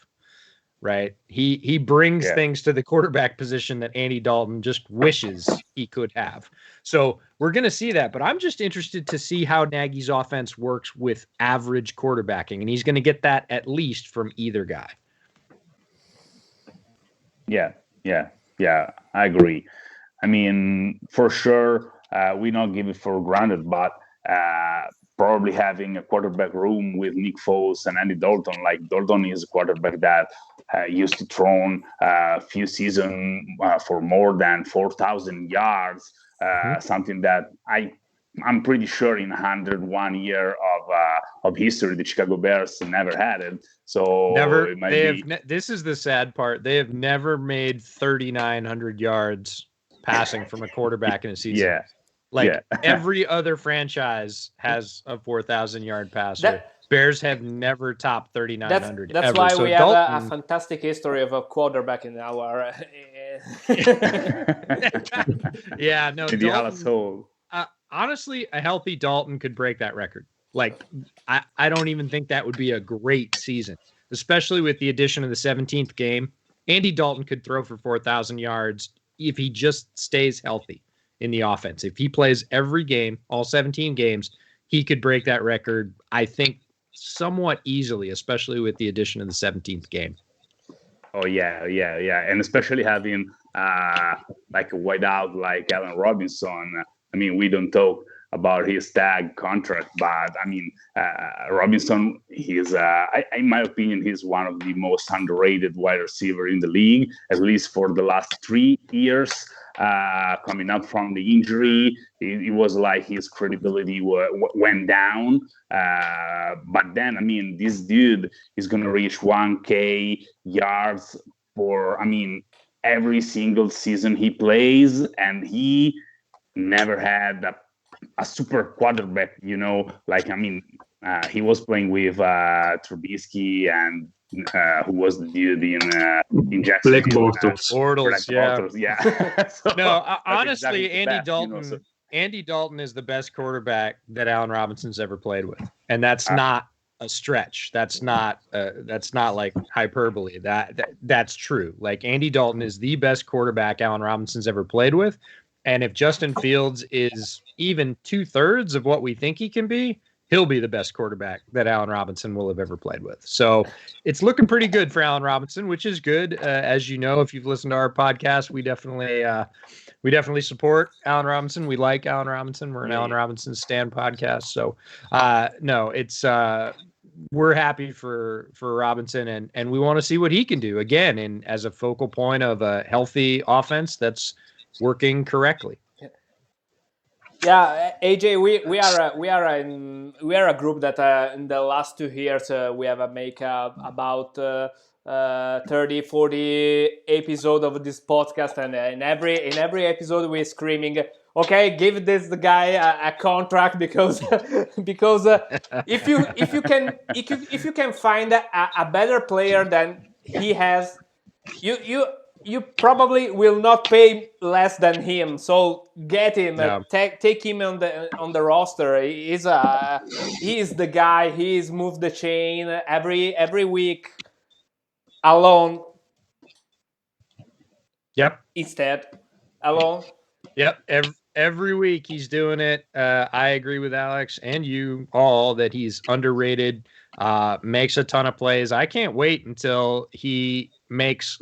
right? He brings things to the quarterback position that Andy Dalton just wishes he could have. So we're going to see that, but I'm just interested to see how Nagy's offense works with average quarterbacking, and he's going to get that at least from either guy. Yeah, I agree. I mean, for sure, we don't give it for granted, but probably having a quarterback room with Nick Foles and Andy Dalton, like Dalton is a quarterback that used to throw a few seasons for more than 4,000 yards, something that I'm pretty sure in 101 year of history, the Chicago Bears never had it. So this is the sad part. They have never made 3,900 yards passing from a quarterback in a season. Every other franchise has a 4,000 yard passer. Bears have never topped 3,900. That's why we have a fantastic history of a quarterback in our. Yeah, no. Dalton, honestly, a healthy Dalton could break that record. Like, I don't even think that would be a great season, especially with the addition of the 17th game Andy Dalton could throw for 4,000 yards if he just stays healthy in the offense. If he plays every game, all 17 games, he could break that record, I think, somewhat easily, especially with the addition of the 17th game. Oh, yeah. And especially having like a wideout like Allen Robinson. I mean, we don't talk about his tag contract, but I mean, Robinson, he's, in my opinion, he's one of the most underrated wide receiver in the league, at least for the last 3 years. Coming up from the injury, it was like his credibility went down. But then, I mean, this dude is going to reach 1K yards for, I mean, every single season he plays, and he never had a super quarterback, you know, like, I mean, he was playing with Trubisky and who was the dude in Jacksonville? Blake Bortles. Bortles, yeah. So, no, honestly, exactly Andy best, Dalton. You know, so. Andy Dalton is the best quarterback that Allen Robinson's ever played with, and that's not a stretch. That's not like hyperbole. That's true. Like, Andy Dalton is the best quarterback Allen Robinson's ever played with, and if Justin Fields is even 2/3 of what we think he can be, he'll be the best quarterback that Allen Robinson will have ever played with. So it's looking pretty good for Allen Robinson, which is good. As you know, if you've listened to our podcast, we definitely support Allen Robinson. We like Allen Robinson. We're an Allen Robinson stan podcast. So no, it's we're happy for Robinson, and we want to see what he can do again, and as a focal point of a healthy offense that's working correctly. Yeah, AJ, we are a group that in the last 2 years we have make about 30, 40 episode of this podcast, and in every episode we're screaming, okay, give this the guy a contract because if you can find a better player than he has, you probably will not pay less than him. So get him, take him on the roster. He is the guy. He's moved the chain every week alone. Yep. Instead, alone. Yep. Every week he's doing it. I agree with Alex and you all that he's underrated. Makes a ton of plays. I can't wait until he makes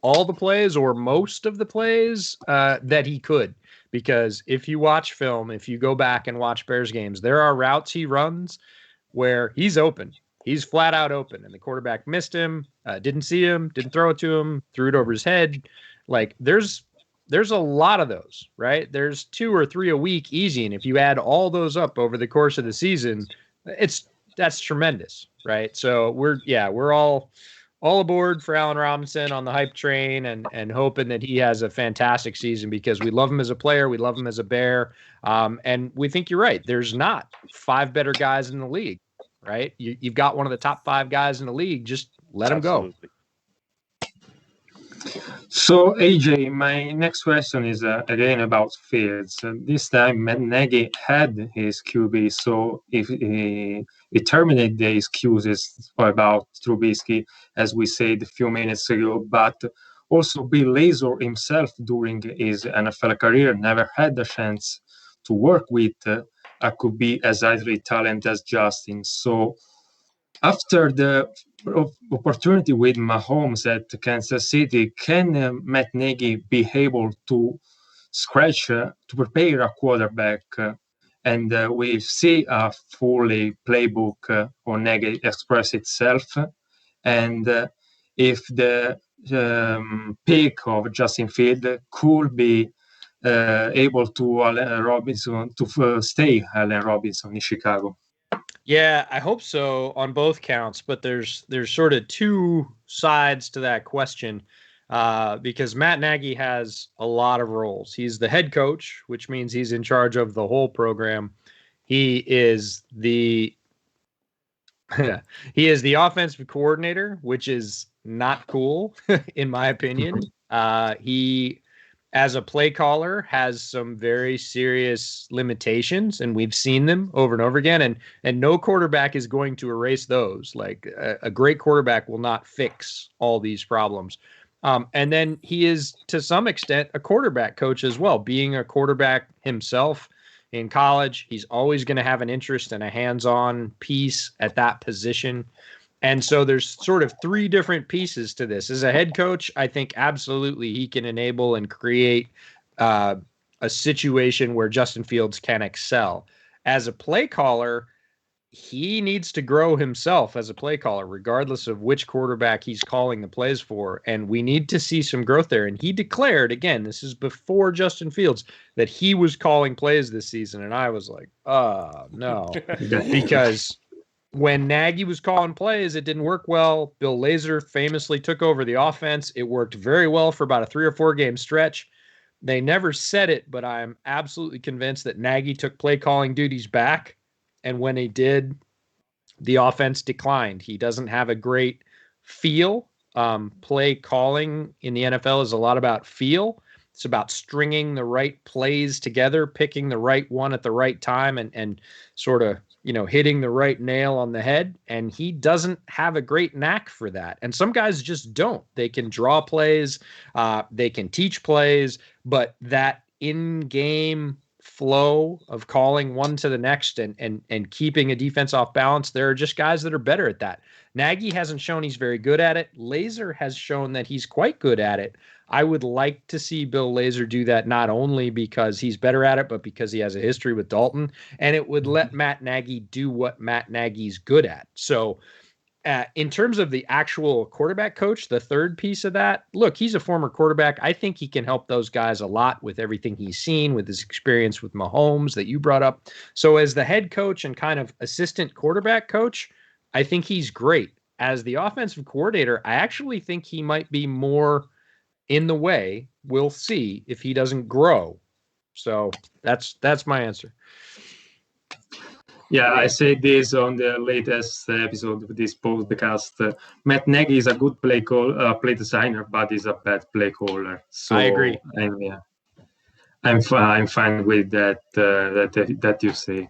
all the plays or most of the plays that he could, because if you watch film, if you go back and watch Bears games, there are routes he runs where he's open. He's flat out open, and the quarterback missed him, didn't see him, didn't throw it to him, threw it over his head. Like, there's a lot of those, right? There's 2 or 3 a week easy, and if you add all those up over the course of the season, that's tremendous, right? So we're all aboard for Allen Robinson on the hype train, and hoping that he has a fantastic season, because we love him as a player. We love him as a Bear. And we think you're right. There's not 5 better guys in the league, right? You've got one of the top 5 guys in the league. Just let him go. So, AJ, my next question is again about Fields. This time, Matt Nagy had his QB, so if he terminated the excuses about Trubisky, as we said a few minutes ago, but also Bill Lazor himself during his NFL career never had the chance to work with a QB as highly talented as Justin. So, after the opportunity with Mahomes at Kansas City, can Matt Nagy be able to to prepare a quarterback, and we see a fully playbook on Nagy express itself, and if the pick of Justin Field could be able to Allen Robinson to stay Allen Robinson in Chicago? Yeah, I hope so on both counts, but there's sort of 2 sides to that question, because Matt Nagy has a lot of roles. He's the head coach, which means he's in charge of the whole program. He is the offensive coordinator, which is not cool in my opinion. He, as a play caller, has some very serious limitations, and we've seen them over and over again. And no quarterback is going to erase those. Like, a great quarterback will not fix all these problems. And then he is, to some extent, a quarterback coach as well. Being a quarterback himself in college, he's always going to have an interest and a hands-on piece at that position. And so there's sort of three different pieces to this. As a head coach, I think absolutely he can enable and create a situation where Justin Fields can excel. As a play caller, he needs to grow himself as a play caller, regardless of which quarterback he's calling the plays for. And we need to see some growth there. And he declared, again, this is before Justin Fields, that he was calling plays this season. And I was like, oh, no. Because when Nagy was calling plays, it didn't work well. Bill Lazor famously took over the offense. It worked very well for about a 3 or 4 game stretch. They never said it, but I'm absolutely convinced that Nagy took play calling duties back. And when he did, the offense declined. He doesn't have a great feel. Play calling in the NFL is a lot about feel. It's about stringing the right plays together, picking the right one at the right time, and sort of, hitting the right nail on the head. And he doesn't have a great knack for that. And some guys just don't. They can draw plays, they can teach plays, but that in-game flow of calling one to the next and keeping a defense off balance, there are just guys that are better at that. Nagy hasn't shown he's very good at it. Lazor has shown that he's quite good at it. I would like to see Bill Lazor do that, not only because he's better at it, but because he has a history with Dalton, and it would let Matt Nagy do what Matt Nagy's good at. So in terms of the actual quarterback coach, the third piece of that, look, he's a former quarterback. I think he can help those guys a lot with everything he's seen, with his experience with Mahomes that you brought up. So as the head coach and kind of assistant quarterback coach, I think he's great. As the offensive coordinator, I actually think he might be more in the way. We'll see if he doesn't grow. So that's my answer. Yeah, I said this on the latest episode of this podcast. Matt Nagy is a good play designer, but he's a bad play caller. So I agree. I'm fine with that. That you say.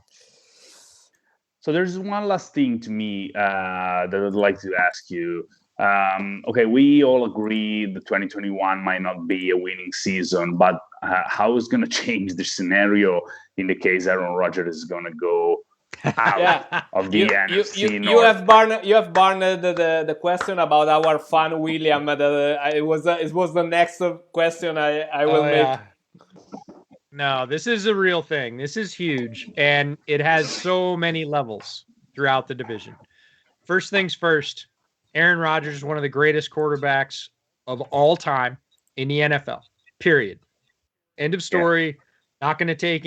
So there's one last thing to me that I'd like to ask you. Okay, we all agree the 2021 might not be a winning season, but how is going to change the scenario in the case Aaron Rodgers is going to go out of the NFC North? You have burned the question about our fan William. It was the next question I will make. No, this is a real thing. This is huge, and it has so many levels throughout the division. First things first, Aaron Rodgers is one of the greatest quarterbacks of all time in the NFL. Period. End of story. Yeah. Not going to take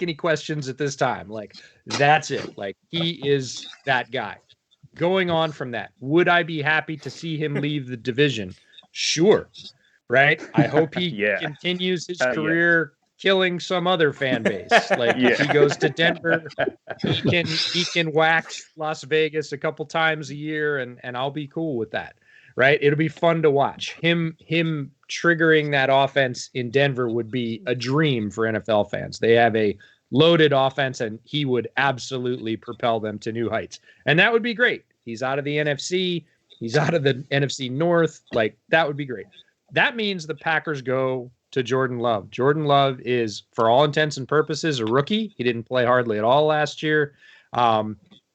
any questions at this time. Like, that's it. Like, he is that guy. Going on from that, would I be happy to see him leave the division? Sure. Right? I hope he continues his career killing some other fan base. Like, if he goes to Denver, he can wax Las Vegas a couple times a year, and I'll be cool with that. Right? It'll be fun to watch. Him triggering that offense in Denver would be a dream for NFL fans. They have a loaded offense, and he would absolutely propel them to new heights. And that would be great. He's out of the NFC. He's out of the NFC North. Like, that would be great. That means the Packers go to Jordan Love. Jordan Love is, for all intents and purposes, a rookie. He didn't play hardly at all last year.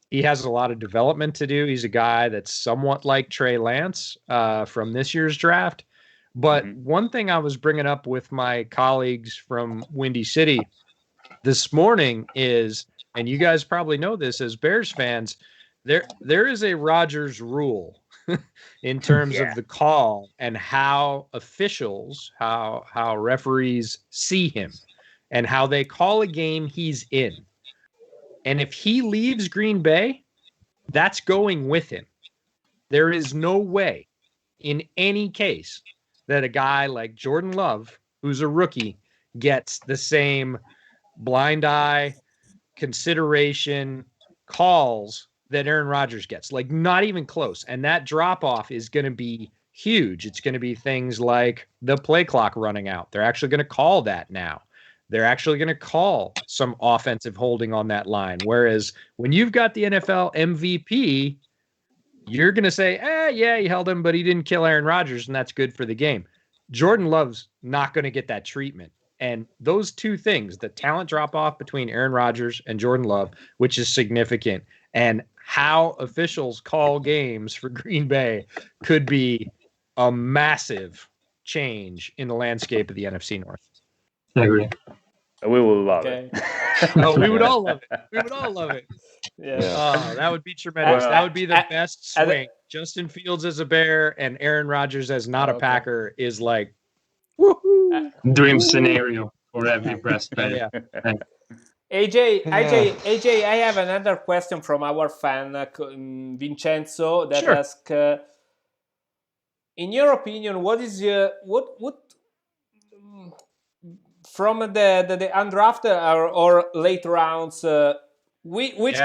He has a lot of development to do. He's a guy that's somewhat like Trey Lance from this year's draft. But one thing I was bringing up with my colleagues from Windy City this morning is, and you guys probably know this as Bears fans, there is a Rodgers rule in terms of the call and how officials, how referees see him and how they call a game he's in. And if he leaves Green Bay, that's going with him. There is no way in any case that a guy like Jordan Love, who's a rookie, gets the same blind eye consideration calls that Aaron Rodgers gets. Like, not even close. And that drop-off is going to be huge. It's going to be things like the play clock running out. They're actually going to call that now. They're actually going to call some offensive holding on that line. Whereas when you've got the NFL MVP, you're going to say, yeah, he held him, but he didn't kill Aaron Rodgers, and that's good for the game. Jordan Love's not going to get that treatment. And those two things, the talent drop-off between Aaron Rodgers and Jordan Love, which is significant, and how officials call games for Green Bay could be a massive change in the landscape of the NFC North. I agree. We will love it. Oh, we would all love it. We would all love it. Yeah. Oh, that would be tremendous. That would be the best swing. Justin Fields as a Bear and Aaron Rodgers as not a Packer is like, woohoo! Dream scenario for every breast fan. Yeah. AJ, I have another question from our fan, Vincenzo, that asks, in your opinion, what is what from the undrafted or late rounds, which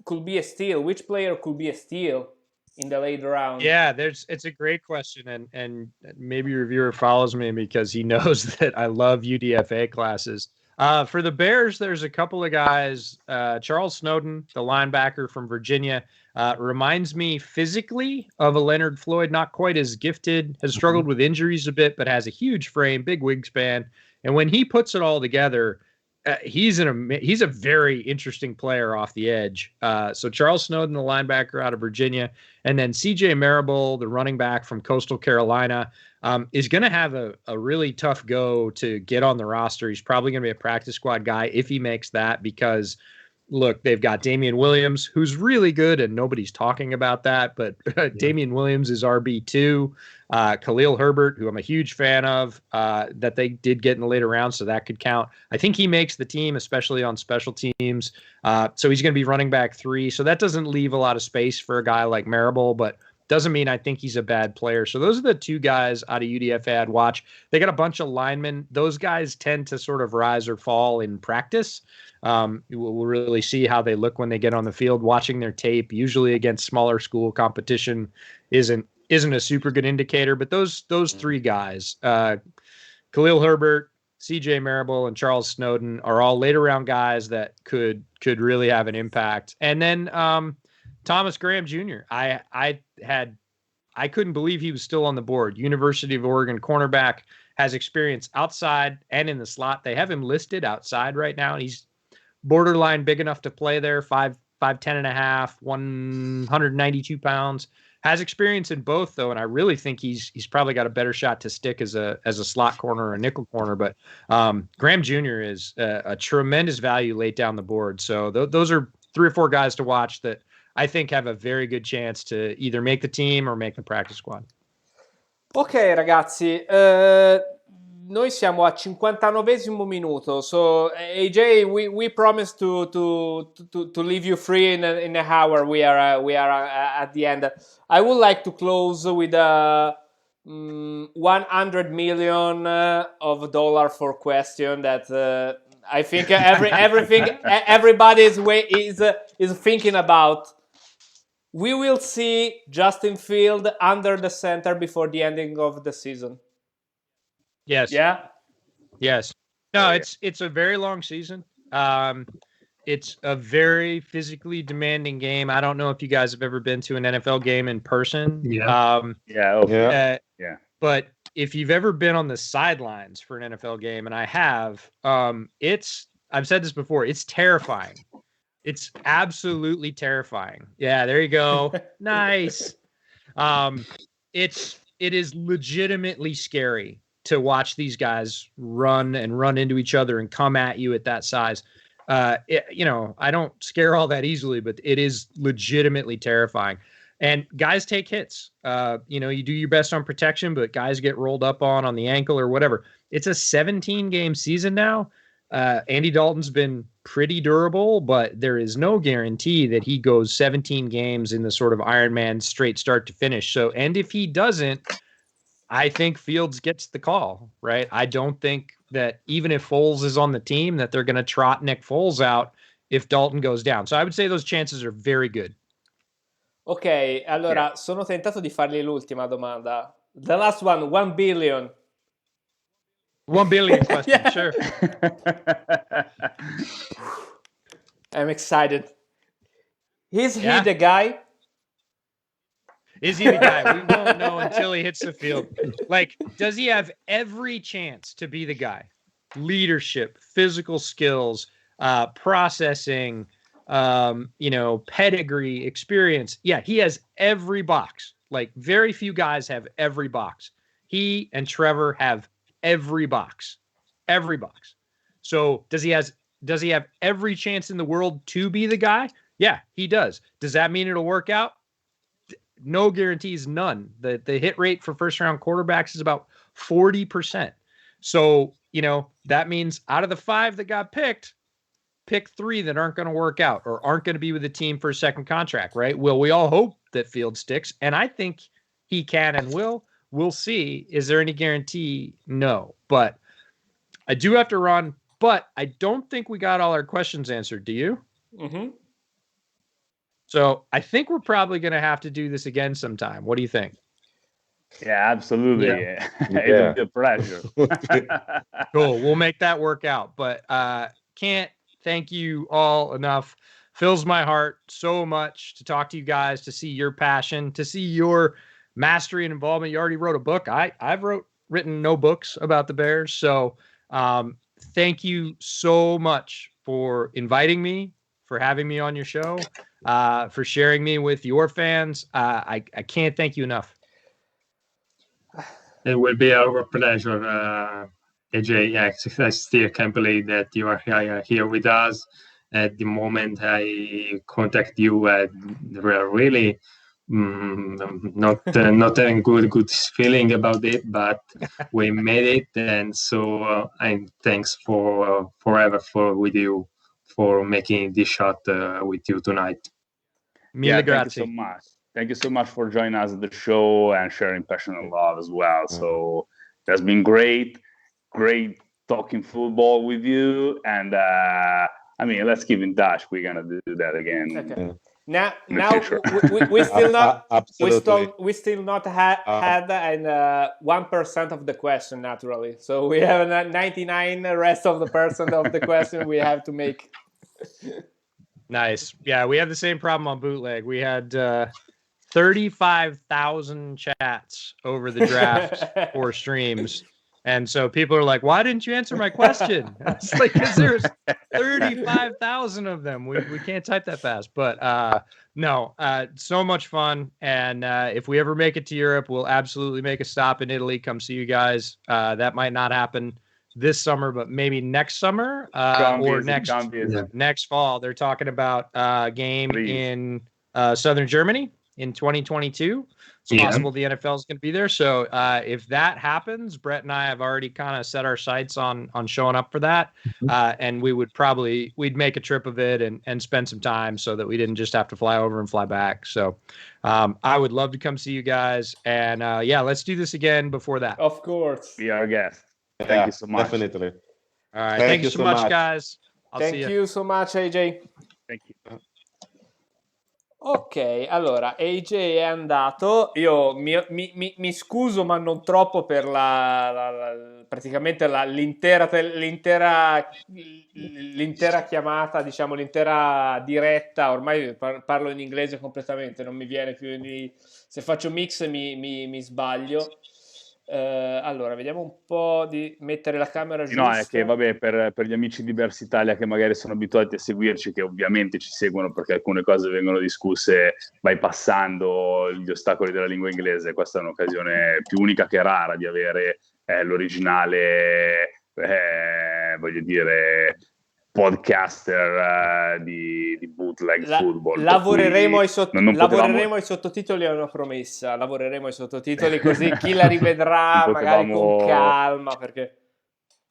could be a steal? Which player could be a steal in the late round? Yeah, it's a great question, and maybe your reviewer follows me because he knows that I love UDFA classes. For the Bears, there's a couple of guys. Charles Snowden, the linebacker from Virginia, reminds me physically of a Leonard Floyd, not quite as gifted, has struggled with injuries a bit, but has a huge frame, big wingspan. And when he puts it all together, he's a very interesting player off the edge. So Charles Snowden, the linebacker out of Virginia, and then CJ Marable, the running back from Coastal Carolina, is going to have a really tough go to get on the roster. He's probably going to be a practice squad guy if he makes that because, look, they've got Damian Williams, who's really good, and nobody's talking about that, but Damian Williams is RB2. Khalil Herbert, who I'm a huge fan of, that they did get in the later rounds, so that could count. I think he makes the team, especially on special teams. So he's going to be running back 3. So that doesn't leave a lot of space for a guy like Marable, but doesn't mean I think he's a bad player. So those are the two guys out of UDFA I'd watch. They got a bunch of linemen. Those guys tend to sort of rise or fall in practice. We'll really see how they look when they get on the field. Watching their tape, usually against smaller school competition, isn't a super good indicator. But those 3 guys, Khalil Herbert, CJ Marable, and Charles Snowden, are all later round guys that could really have an impact. And then Thomas Graham Jr. I couldn't believe he was still on the board. University of Oregon cornerback, has experience outside and in the slot. They have him listed outside right now. He's borderline big enough to play there, 5'10 and a half, 192 pounds. Has experience in both though, and I really think he's probably got a better shot to stick as a slot corner or a nickel corner. But Graham Jr. is a tremendous value late down the board. So those are 3 or 4 guys to watch that I think have a very good chance to either make the team or make the practice squad. Ok ragazzi, noi siamo a 59esimo minuto, so AJ, we promised to leave you free in an hour. We are at the end. I would like to close with a $100 million of dollar for question that I think everybody is thinking about. We will see Justin Field under the center before the ending of the season. Yes. Yeah. Yes. No, it's a very long season. It's a very physically demanding game. I don't know if you guys have ever been to an NFL game in person. Yeah. Yeah. But if you've ever been on the sidelines for an NFL game, and I have, I've said this before, it's terrifying. It's absolutely terrifying. Yeah, there you go. Nice. It is legitimately scary to watch these guys run into each other and come at you at that size. I don't scare all that easily, but it is legitimately terrifying. And guys take hits. You do your best on protection, but guys get rolled up on the ankle or whatever. It's a 17-game season now. Andy Dalton's been pretty durable, but there is no guarantee that he goes 17 games in the sort of Iron Man straight start to finish. So, and if he doesn't, I think Fields gets the call, right? I don't think that even if Foles is on the team, that they're going to trot Nick Foles out if Dalton goes down. So I would say those chances are very good. Ok, allora sono tentato di fargli l'ultima domanda. The last one, 1 billion. 1 billion question, sure. I'm excited. Is he the guy? Is he the guy? We won't know until he hits the field. Like, does he have every chance to be the guy? Leadership, physical skills, processing, pedigree, experience. Yeah, he has every box. Like, very few guys have every box. He and Trevor have every box. Every box. So does he have every chance in the world to be the guy? Yeah, he does. Does that mean it'll work out? No guarantees, none. The hit rate for first round quarterbacks is about 40%. So, that means out of the 5 that got picked, pick 3 that aren't going to work out or aren't going to be with the team for a second contract, right? Well, we all hope that Fields sticks, and I think he can and will. We'll see. Is there any guarantee? No. But I do have to run, but I don't think we got all our questions answered. Do you? Mm-hmm. So I think we're probably going to have to do this again sometime. What do you think? Yeah, absolutely. Yeah. It'll be a pleasure. Cool. We'll make that work out. But can't thank you all enough. Fills my heart so much to talk to you guys, to see your passion, to see your mastery and involvement. You already wrote a book. I've written no books about the Bears. So thank you so much for inviting me, for having me on your show, for sharing me with your fans. I can't thank you enough. It will be our pleasure, AJ. I still can't believe that you are here with us. At the moment I contact you, we are really not having good feeling about it, but we made it, and so I'm thanks forever with you for making this shot with you tonight. Yeah, thank you so much. Thank you so much for joining us at the show and sharing passion and love as well. So it has been great talking football with you, and let's keep in touch. We're gonna do that again. Okay. Now we still not we still not had 1% of the question naturally. So we have 99 rest of the percent of the question we have to make. Nice. Yeah, we have the same problem on Bootleg. We had 35,000 chats over the draft or streams. And so people are like, why didn't you answer my question? It's like, because there's 35,000 of them. We can't type that fast. But no, so much fun. And if we ever make it to Europe, we'll absolutely make a stop in Italy. Come see you guys. That might not happen this summer, but maybe next summer or next fall. They're talking about a game in southern Germany in 2022. It's possible the NFL is going to be there. So if that happens, Brett and I have already kind of set our sights on showing up for that. And we'd make a trip of it and spend some time so that we didn't just have to fly over and fly back. So I would love to come see you guys. And let's do this again before that. Of course. Be our guest. Thank you so much. Definitely. All right. Thank you so much, guys. Thank you so much, AJ. Thank you. Ok, allora AJ è andato. Io mi scuso, ma non troppo per praticamente l'intera chiamata, diciamo l'intera diretta. Ormai parlo in inglese completamente, non mi viene più se faccio mix mi sbaglio. Allora, vediamo un po' di mettere la camera giusta. No, è che vabbè, per gli amici di Bears Italia che magari sono abituati a seguirci, che ovviamente ci seguono perché alcune cose vengono discusse bypassando gli ostacoli della lingua inglese, questa è un'occasione più unica che rara di avere l'originale, voglio dire, podcaster di bootleg football. Lavoreremo ai sottotitoli, è una promessa. Lavoreremo ai sottotitoli così chi la rivedrà magari con calma, perché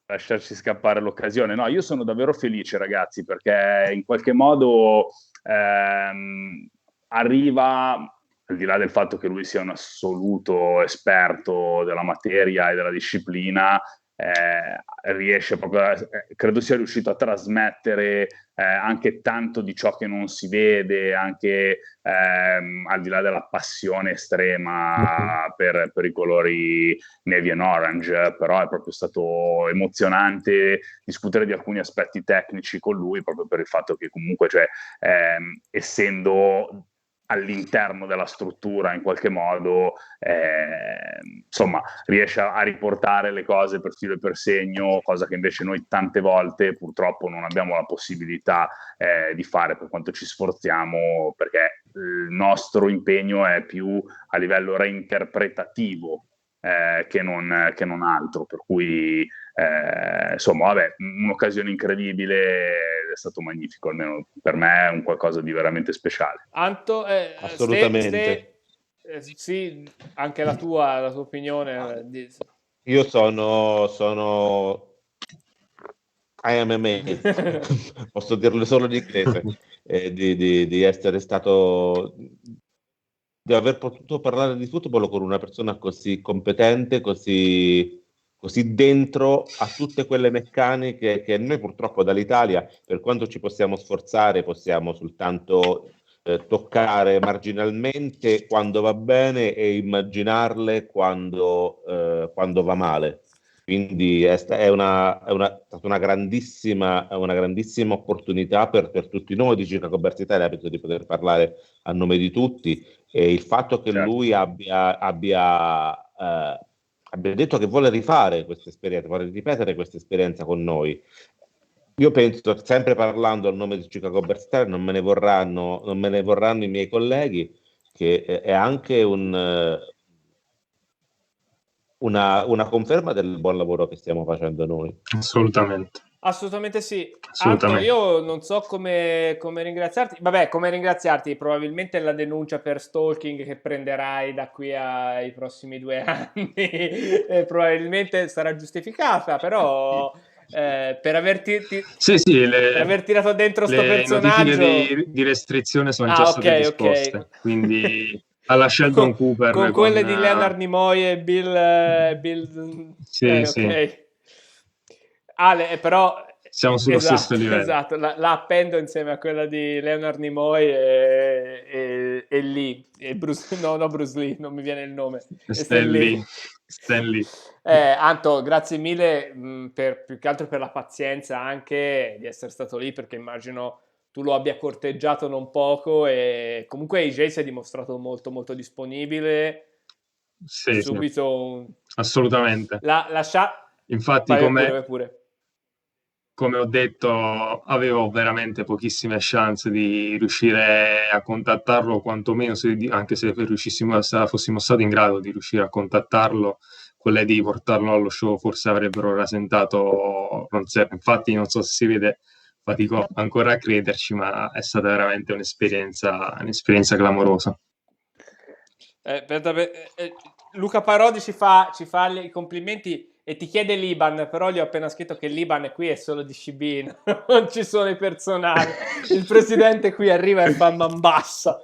lasciarci scappare l'occasione. No, io sono davvero felice, ragazzi, perché in qualche modo arriva, al di là del fatto che lui sia un assoluto esperto della materia e della disciplina, riesce proprio credo sia riuscito a trasmettere anche tanto di ciò che non si vede, anche al di là della passione estrema per i colori navy and orange, però è proprio stato emozionante discutere di alcuni aspetti tecnici con lui, proprio per il fatto che comunque, cioè, essendo all'interno della struttura in qualche modo, insomma, riesce a riportare le cose per filo e per segno, cosa che invece noi tante volte purtroppo non abbiamo la possibilità di fare, per quanto ci sforziamo, perché il nostro impegno è più a livello reinterpretativo che non altro, per cui insomma, vabbè, un'occasione incredibile, è stato magnifico, almeno per me è un qualcosa di veramente speciale. Anto, Assolutamente. sì, anche la tua opinione. Io sono I am amazed, posso dirlo solo in inglese, di essere stato, di aver potuto parlare di football con una persona così competente, così dentro a tutte quelle meccaniche che noi purtroppo dall'Italia, per quanto ci possiamo sforzare, possiamo soltanto toccare marginalmente quando va bene e immaginarle quando va male. Quindi è stata una grandissima opportunità per tutti noi di Chicago Bears Italia, penso di poter parlare a nome di tutti, e il fatto che Certo. lui abbia detto che vuole rifare questa esperienza, vuole ripetere questa esperienza con noi. Io penso, sempre parlando al nome di Chicago Bears Italia, non me ne vorranno i miei colleghi, che è anche una conferma del buon lavoro che stiamo facendo noi. Assolutamente sì. Assolutamente. Anto, io non so come ringraziarti. Vabbè, come ringraziarti? Probabilmente la denuncia per stalking che prenderai da qui ai prossimi 2 anni probabilmente sarà giustificata, però per averti per aver tirato dentro sto le personaggio. notifiche di restrizione sono già state disposte, ok. quindi alla Sheldon Cooper con quelle di Leonard Nimoy e Bill sì, ok. sì. Ale, però Siamo sullo stesso livello. esatto, la appendo insieme a quella di Leonard Nimoy e Lee, e Bruce Lee, non mi viene il nome. Stan Lee. Anto, grazie mille più che altro per la pazienza anche di essere stato lì, perché immagino tu lo abbia corteggiato non poco, e comunque EJ si è dimostrato molto molto disponibile. Sì, subito sì. Assolutamente. Infatti, vai pure. Come ho detto, avevo veramente pochissime chance di riuscire a contattarlo, quantomeno anche se fossimo stati in grado di riuscire a contattarlo, quelle di portarlo allo show forse avrebbero rasentato Ron Sepp. Infatti non so se si vede, fatico ancora a crederci, ma è stata veramente un'esperienza clamorosa. Luca Parodi ci fa i complimenti e ti chiede l'Iban, però gli ho appena scritto che l'Iban qui è solo di Scibino, non ci sono i personali. Il presidente qui arriva e fa man bassa.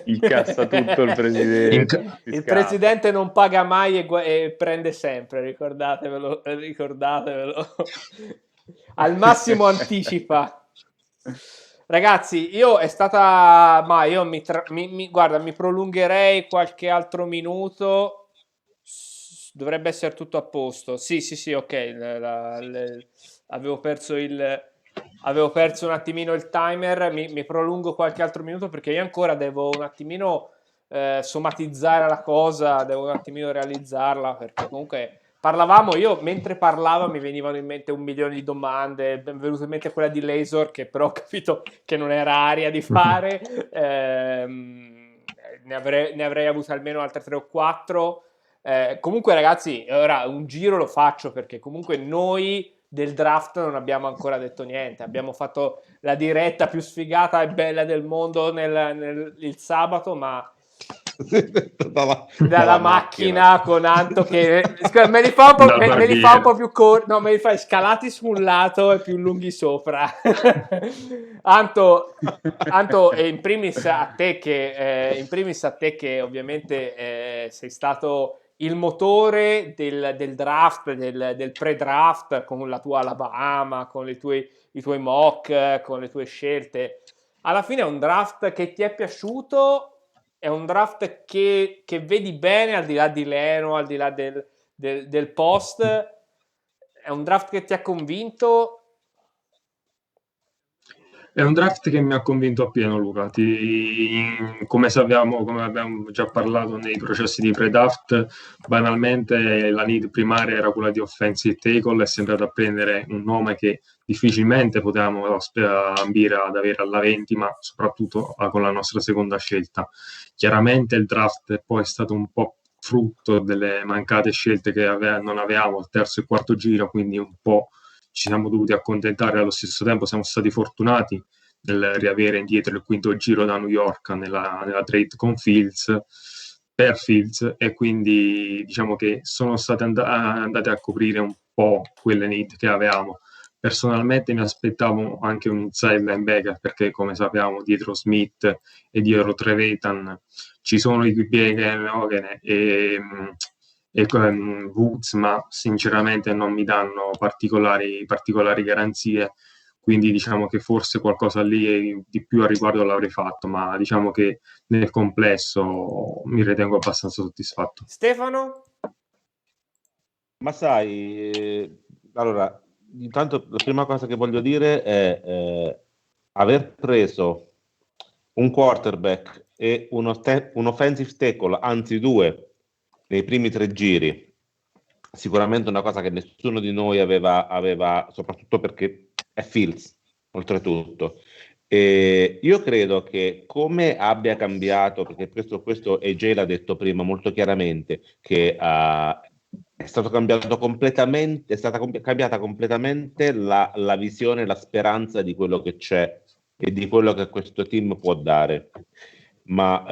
Incassa tutto il presidente. Il presidente non paga mai e prende sempre, ricordatevelo. Al massimo anticipa. Ragazzi, guarda, mi prolungherei qualche altro minuto. Dovrebbe essere tutto a posto. Sì, ok. Avevo perso un attimino il timer. Mi prolungo qualche altro minuto perché io ancora devo un attimino somatizzare la cosa, devo un attimino realizzarla, perché comunque io mentre parlavo mi venivano in mente 1.000.000 di domande, mi è venuta in mente quella di Laser, che però ho capito che non era aria di fare. Ne avrei avute almeno altre 3 o 4. Comunque ragazzi, ora un giro lo faccio, perché comunque noi del draft non abbiamo ancora detto niente. Abbiamo fatto la diretta più sfigata e bella del mondo il sabato, ma dalla macchina con Anto che me li fa un po' più corti, no, me li fai scalati su un lato e più lunghi sopra. Anto, e in primis a te che ovviamente sei stato il motore del draft, del pre-draft, con la tua Alabama, con i tuoi mock, con le tue scelte. Alla fine è un draft che ti è piaciuto? È un draft che vedi bene, al di là di Leno, al di là del post? È un draft che ti ha convinto? È un draft che mi ha convinto appieno, Luca. Come sappiamo, come abbiamo già parlato nei processi di pre-draft, banalmente la need primaria era quella di offensive tackle e si è andato a prendere un nome che difficilmente potevamo ambire ad avere alla 20, ma soprattutto con la nostra seconda scelta. Chiaramente il draft poi è stato un po' frutto delle mancate scelte che non avevamo al terzo e quarto giro, quindi un po' ci siamo dovuti accontentare. Allo stesso tempo siamo stati fortunati nel riavere indietro il quinto giro da New York nella trade con Fields, per Fields, e quindi diciamo che sono state andate a coprire un po' quelle need che avevamo. Personalmente mi aspettavo anche un inside linebacker, perché come sappiamo dietro Smith e dietro Trevetan ci sono i Bic e Woods, ma sinceramente non mi danno particolari garanzie, quindi diciamo che forse qualcosa lì di più a riguardo l'avrei fatto, ma diciamo che nel complesso mi ritengo abbastanza soddisfatto. Stefano? Ma sai, allora, intanto la prima cosa che voglio dire è aver preso un quarterback e un offensive tackle, anzi due, nei primi 3 giri, sicuramente una cosa che nessuno di noi aveva, soprattutto perché è Fields, oltretutto. E io credo che come abbia cambiato, perché questo EJ l'ha detto prima molto chiaramente, che è stato cambiato completamente, è stata cambiata completamente la visione, la speranza di quello che c'è e di quello che questo team può dare. Ma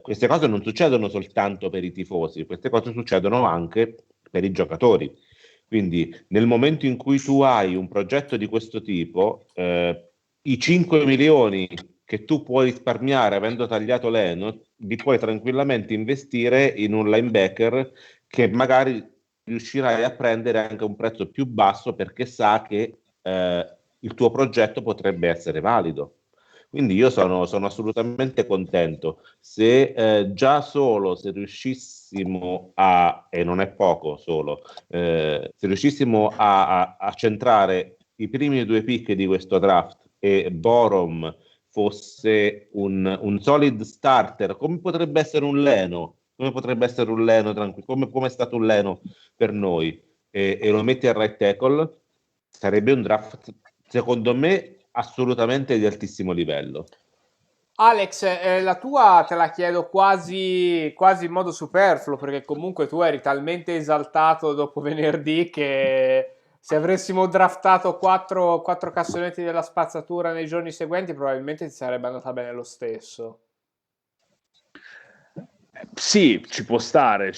queste cose non succedono soltanto per i tifosi, queste cose succedono anche per i giocatori. Quindi nel momento in cui tu hai un progetto di questo tipo, i 5 milioni che tu puoi risparmiare avendo tagliato Leno, li puoi tranquillamente investire in un linebacker che magari riuscirai a prendere anche a un prezzo più basso, perché sa che il tuo progetto potrebbe essere valido. Quindi io sono assolutamente contento. Se già solo se riuscissimo e non è poco solo, se riuscissimo a centrare i primi 2 pick di questo draft e Borom fosse un solid starter, come potrebbe essere un Leno, come è stato un Leno per noi, e lo metti al right tackle, sarebbe un draft, secondo me, assolutamente di altissimo livello. Alex, la tua te la chiedo quasi in modo superfluo, perché comunque tu eri talmente esaltato dopo venerdì che se avessimo draftato 4 cassonetti della spazzatura nei giorni seguenti probabilmente ti sarebbe andata bene lo stesso. Sì, ci può stare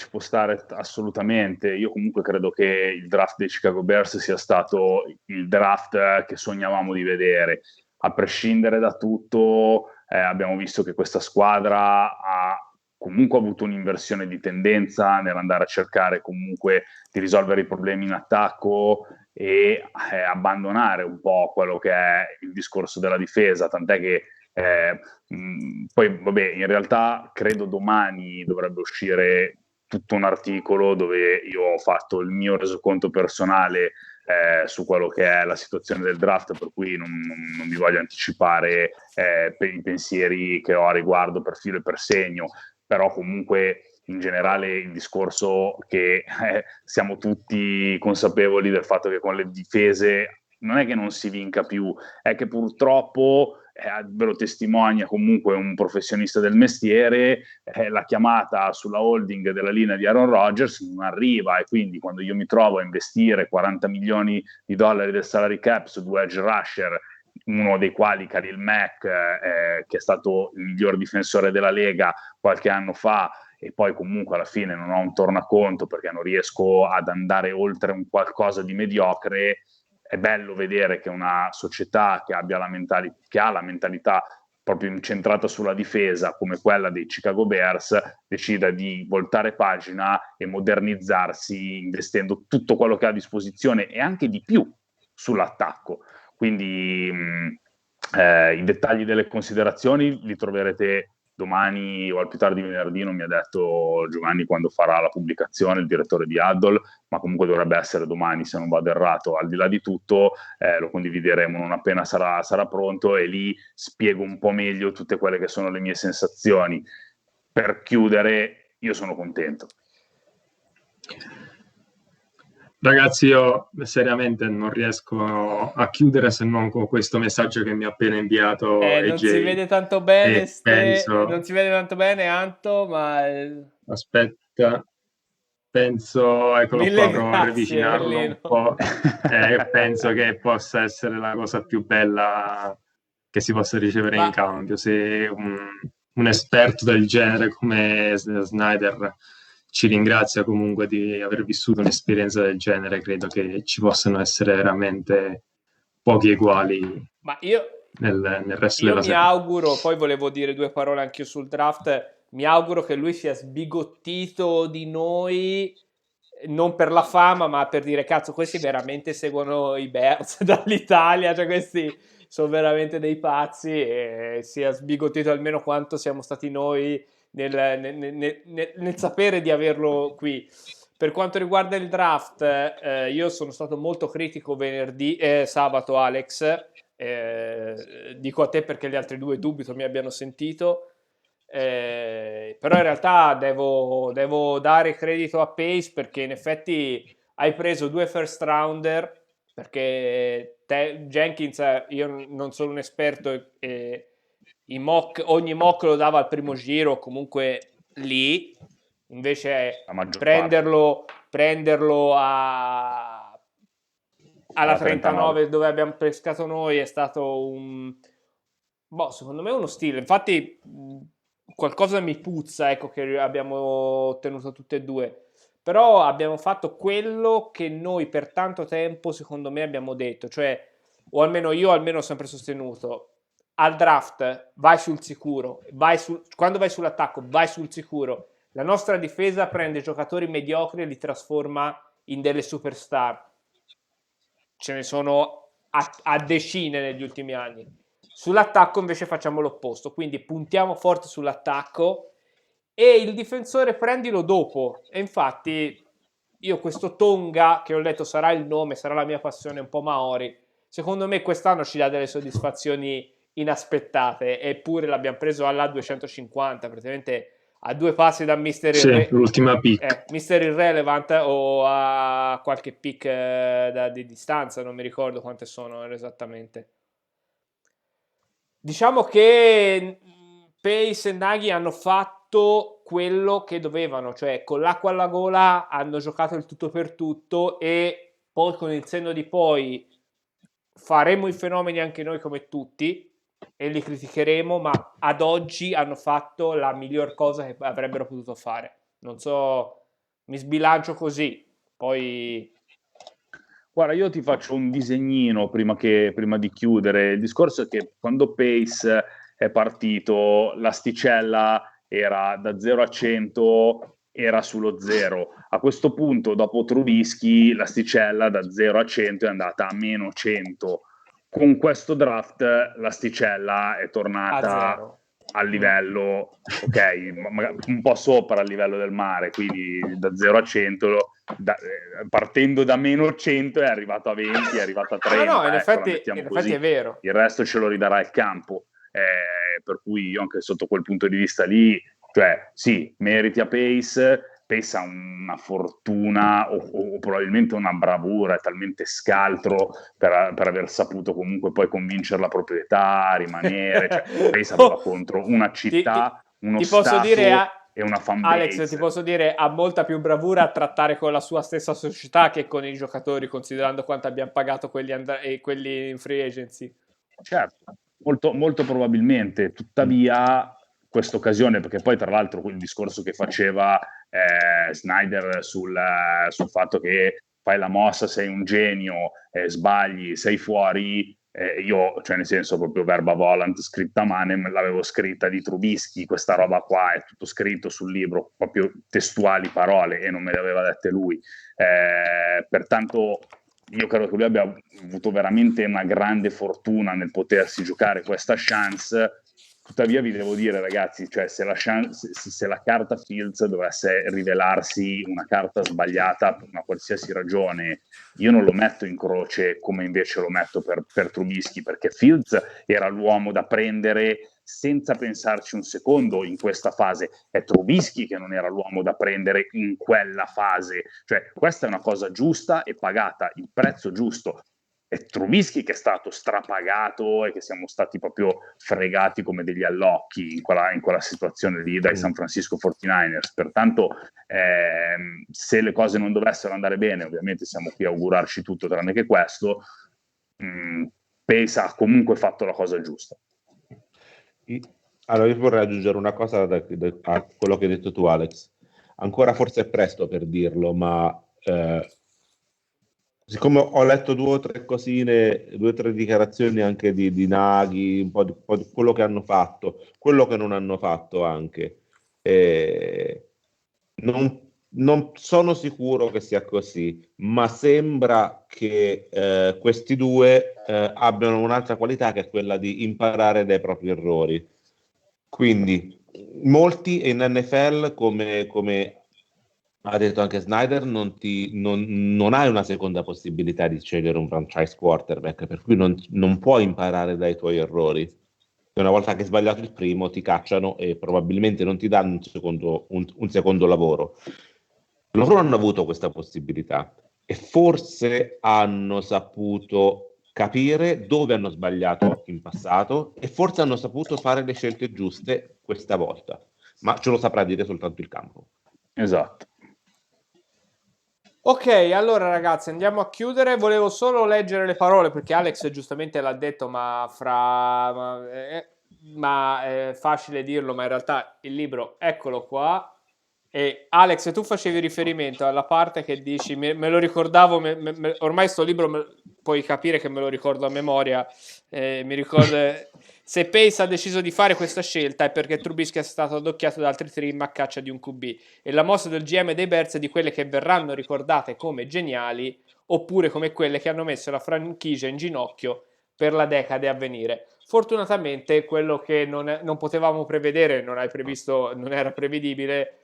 assolutamente. Io comunque credo che il draft dei Chicago Bears sia stato il draft che sognavamo di vedere. A prescindere da tutto, abbiamo visto che questa squadra ha comunque avuto un'inversione di tendenza nell'andare a cercare comunque di risolvere i problemi in attacco e abbandonare un po' quello che è il discorso della difesa, tant'è che poi vabbè, in realtà credo domani dovrebbe uscire tutto un articolo dove io ho fatto il mio resoconto personale su quello che è la situazione del draft, per cui non mi voglio anticipare per i pensieri che ho a riguardo per filo e per segno, però comunque in generale il discorso che siamo tutti consapevoli del fatto che con le difese non è che non si vinca più, è che purtroppo ve lo testimonia comunque un professionista del mestiere, la chiamata sulla holding della linea di Aaron Rodgers non arriva, e quindi quando io mi trovo a investire 40 milioni di dollari del salary cap su 2 edge rusher, uno dei quali Khalil Mack, che è stato il miglior difensore della Lega qualche anno fa, e poi comunque alla fine non ho un tornaconto perché non riesco ad andare oltre un qualcosa di mediocre, è bello vedere che una società che abbia che ha la mentalità proprio incentrata sulla difesa come quella dei Chicago Bears decida di voltare pagina e modernizzarsi investendo tutto quello che ha a disposizione e anche di più sull'attacco. Quindi i dettagli delle considerazioni li troverete domani o al più tardi venerdì, non mi ha detto Giovanni quando farà la pubblicazione, il direttore di Addol, ma comunque dovrebbe essere domani se non vado errato. Al di là di tutto lo condivideremo non appena sarà pronto, e lì spiego un po' meglio tutte quelle che sono le mie sensazioni. Per chiudere, io sono contento. Ragazzi, io seriamente non riesco a chiudere se non con questo messaggio che mi ha appena inviato EJ. Non si vede tanto bene, non si vede tanto bene, Anto, ma... Aspetta, penso, eccolo Mille qua, provo a grazie, riavvicinarlo Bellino. un po'. Penso che possa essere la cosa più bella che si possa ricevere in cambio. Se un esperto del genere come Snyder ci ringrazia comunque di aver vissuto un'esperienza del genere, credo che ci possano essere veramente pochi eguali. Ma io nel resto della mi serie. auguro, poi volevo dire due parole anche io sul draft, mi auguro che lui sia sbigottito di noi, non per la fama, ma per dire, cazzo, questi veramente seguono i Bears dall'Italia, cioè questi sono veramente dei pazzi, e sia sbigottito almeno quanto siamo stati noi nel sapere di averlo qui. Per quanto riguarda il draft, io sono stato molto critico sabato, Alex, dico a te perché gli altri due dubito mi abbiano sentito, però in realtà devo dare credito a Pace, perché in effetti hai preso 2 first rounder, perché Jenkins, io non sono un esperto, ogni mock lo dava al primo giro, comunque lì, invece prenderlo alla 39 dove abbiamo pescato noi è stato secondo me uno stile. Infatti qualcosa mi puzza, ecco, che abbiamo ottenuto tutte e due, però abbiamo fatto quello che noi per tanto tempo secondo me abbiamo detto, cioè, o almeno io ho sempre sostenuto: al draft vai sul sicuro, quando vai sull'attacco vai sul sicuro. La nostra difesa prende giocatori mediocri e li trasforma in delle superstar. Ce ne sono a decine negli ultimi anni. Sull'attacco invece facciamo l'opposto, quindi puntiamo forte sull'attacco e il difensore prendilo dopo. E infatti io questo Tonga, che ho letto sarà il nome, sarà la mia passione un po' Maori, secondo me quest'anno ci dà delle soddisfazioni inaspettate, eppure l'abbiamo preso alla 250, praticamente a 2 passi da l'ultima pick. Mister Irrelevant, o a qualche pick di distanza, non mi ricordo quante sono esattamente. Diciamo che Pace e Nagy hanno fatto quello che dovevano, cioè con l'acqua alla gola hanno giocato il tutto per tutto, e poi con il senno di poi faremo i fenomeni anche noi come tutti e li criticheremo, ma ad oggi hanno fatto la miglior cosa che avrebbero potuto fare. Non so, mi sbilancio così, poi... Guarda, io ti faccio un disegnino prima di chiudere. Il discorso è che quando Pace è partito, l'asticella era da 0 a 100, era sullo 0. A questo punto, dopo Trubisky, l'asticella da 0 a 100 è andata a meno 100. Con questo draft l'asticella è tornata al livello, ok, un po' sopra il livello del mare, quindi da 0 a 100, partendo da meno 100 è arrivato a 20, è arrivato a 30. No, in effetti è vero. Il resto ce lo ridarà il campo, per cui io anche sotto quel punto di vista lì, cioè sì, meriti a Pace ha una fortuna o probabilmente una bravura, è talmente scaltro per aver saputo comunque poi convincere la proprietà, rimanere, cioè Pace aveva contro una città, uno stato e una fanbase. Alex, ti posso dire, ha molta più bravura a trattare con la sua stessa società che con i giocatori, considerando quanto abbiamo pagato quelli in free agency. Certo, molto, molto probabilmente, tuttavia questa occasione, perché poi tra l'altro quel discorso che faceva Snyder sul fatto che fai la mossa, sei un genio, sbagli, sei fuori, io, cioè nel senso proprio verba volant scritta a mano, me l'avevo scritta di Trubisky, questa roba qua è tutto scritto sul libro, proprio testuali parole, e non me le aveva dette lui, pertanto io credo che lui abbia avuto veramente una grande fortuna nel potersi giocare questa chance Tuttavia vi devo dire, ragazzi, cioè se la carta Fields dovesse rivelarsi una carta sbagliata per una qualsiasi ragione, io non lo metto in croce come invece lo metto per Trubisky, perché Fields era l'uomo da prendere senza pensarci un secondo in questa fase. È Trubisky che non era l'uomo da prendere in quella fase. Cioè, questa è una cosa giusta e pagata il prezzo giusto. È Trubisky che è stato strapagato e che siamo stati proprio fregati come degli allocchi in quella situazione lì dai San Francisco 49ers. Pertanto se le cose non dovessero andare bene, ovviamente siamo qui a augurarci tutto tranne che questo, Pace ha comunque fatto la cosa giusta. Allora io vorrei aggiungere una cosa a quello che hai detto tu, Alex. Ancora forse è presto per dirlo, ma siccome ho letto due o tre dichiarazioni anche di Naghi, un po' di quello che hanno fatto, quello che non hanno fatto anche, non sono sicuro che sia così, ma sembra che questi due abbiano un'altra qualità, che è quella di imparare dai propri errori. Quindi molti in NFL, come ha detto anche Snyder, non hai una seconda possibilità di scegliere un franchise quarterback, per cui non puoi imparare dai tuoi errori. E una volta che hai sbagliato il primo ti cacciano e probabilmente non ti danno un secondo lavoro. Loro non hanno avuto questa possibilità e forse hanno saputo capire dove hanno sbagliato in passato e forse hanno saputo fare le scelte giuste questa volta, ma ce lo saprà dire soltanto il campo. Esatto. Ok, allora ragazzi andiamo a chiudere. Volevo solo leggere le parole perché Alex giustamente l'ha detto, ma è facile dirlo, ma in realtà il libro eccolo qua. E Alex, tu facevi riferimento alla parte che dici, me lo ricordavo, ormai sto libro puoi capire che me lo ricordo a memoria, mi ricordo... Se Pace ha deciso di fare questa scelta è perché Trubisky è stato addocchiato da altri trim a caccia di un QB e la mossa del GM dei Bears è di quelle che verranno ricordate come geniali oppure come quelle che hanno messo la franchigia in ginocchio per la decade a venire. Fortunatamente quello che non potevamo prevedere, non era prevedibile,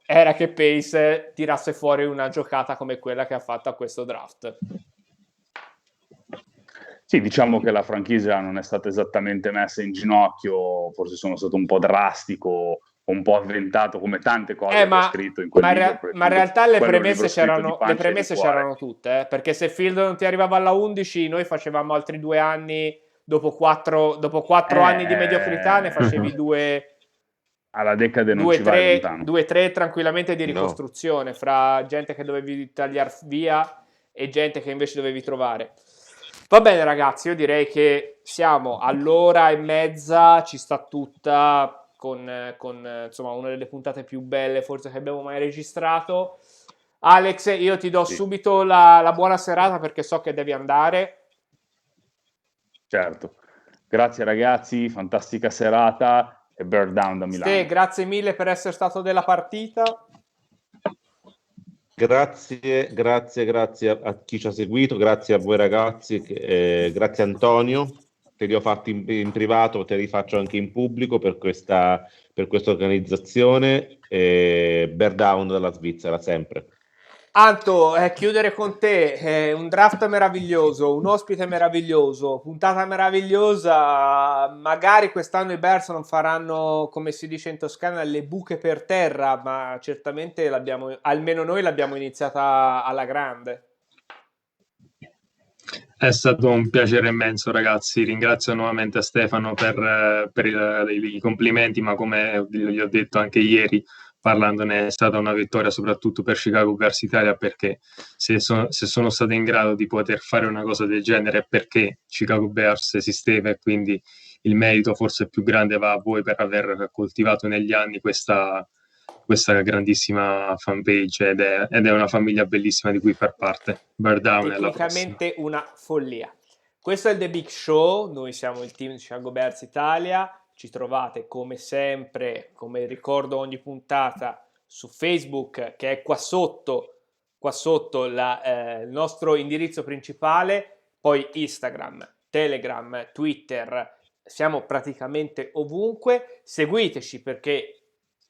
era che Pace tirasse fuori una giocata come quella che ha fatto a questo draft. Sì, diciamo che la franchigia non è stata esattamente messa in ginocchio, forse sono stato un po' drastico, un po' avventato come tante cose che ho scritto in quel libro. Ma in realtà le premesse c'erano tutte, perché se Field non ti arrivava alla 11, noi facevamo altri 2 anni, dopo 4 anni di mediocrità ne facevi 2... Alla decade non ci vai lontano. 2-3 tranquillamente di ricostruzione, fra gente che dovevi tagliare via e gente che invece dovevi trovare. Va bene ragazzi, io direi che siamo all'ora e mezza, ci sta tutta con insomma una delle puntate più belle forse che abbiamo mai registrato. Alex, io ti do subito la buona serata perché so che devi andare. Certo, grazie ragazzi, fantastica serata e bear down da Milano. Grazie mille per essere stato della partita. Grazie a chi ci ha seguito, grazie a voi ragazzi, grazie Antonio, te li ho fatti in privato, te li faccio anche in pubblico per questa organizzazione, bear down dalla Svizzera sempre. Anto, chiudere con te, un draft meraviglioso, un ospite meraviglioso, puntata meravigliosa, magari quest'anno i Bears non faranno, come si dice in Toscana, le buche per terra, ma certamente almeno noi l'abbiamo iniziata alla grande. È stato un piacere immenso ragazzi, ringrazio nuovamente a Stefano per i complimenti, ma come gli ho detto anche ieri, parlandone, è stata una vittoria soprattutto per Chicago Bears Italia, perché se sono stato in grado di poter fare una cosa del genere è perché Chicago Bears esisteva, e quindi il merito forse più grande va a voi per aver coltivato negli anni questa grandissima fanpage ed è una famiglia bellissima di cui far parte. Bear down, alla prossima. Tecnicamente una follia. Questo è il The Bic Show, noi siamo il team di Chicago Bears Italia. Ci trovate come sempre, come ricordo ogni puntata, su Facebook, che è qua sotto il nostro indirizzo principale, poi Instagram, Telegram, Twitter, siamo praticamente ovunque. Seguiteci perché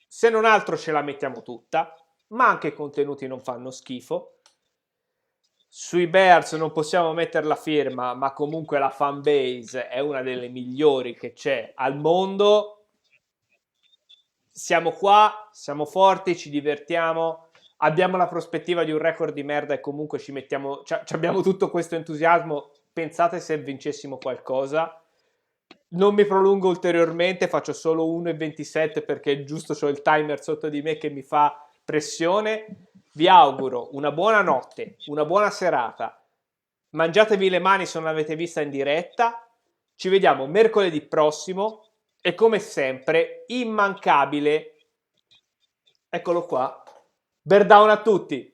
se non altro ce la mettiamo tutta, ma anche i contenuti non fanno schifo. Sui Bears non possiamo mettere la firma, ma comunque la fan base è una delle migliori che c'è al mondo. Siamo qua, siamo forti, ci divertiamo, abbiamo la prospettiva di un record di merda e comunque ci abbiamo tutto questo entusiasmo. Pensate se vincessimo qualcosa. Non mi prolungo ulteriormente, faccio solo 1,27 perché giusto c'ho il timer sotto di me che mi fa pressione. Vi auguro una buona notte, una buona serata. Mangiatevi le mani se non l'avete vista in diretta. Ci vediamo mercoledì prossimo e come sempre, immancabile, eccolo qua, bear down a tutti!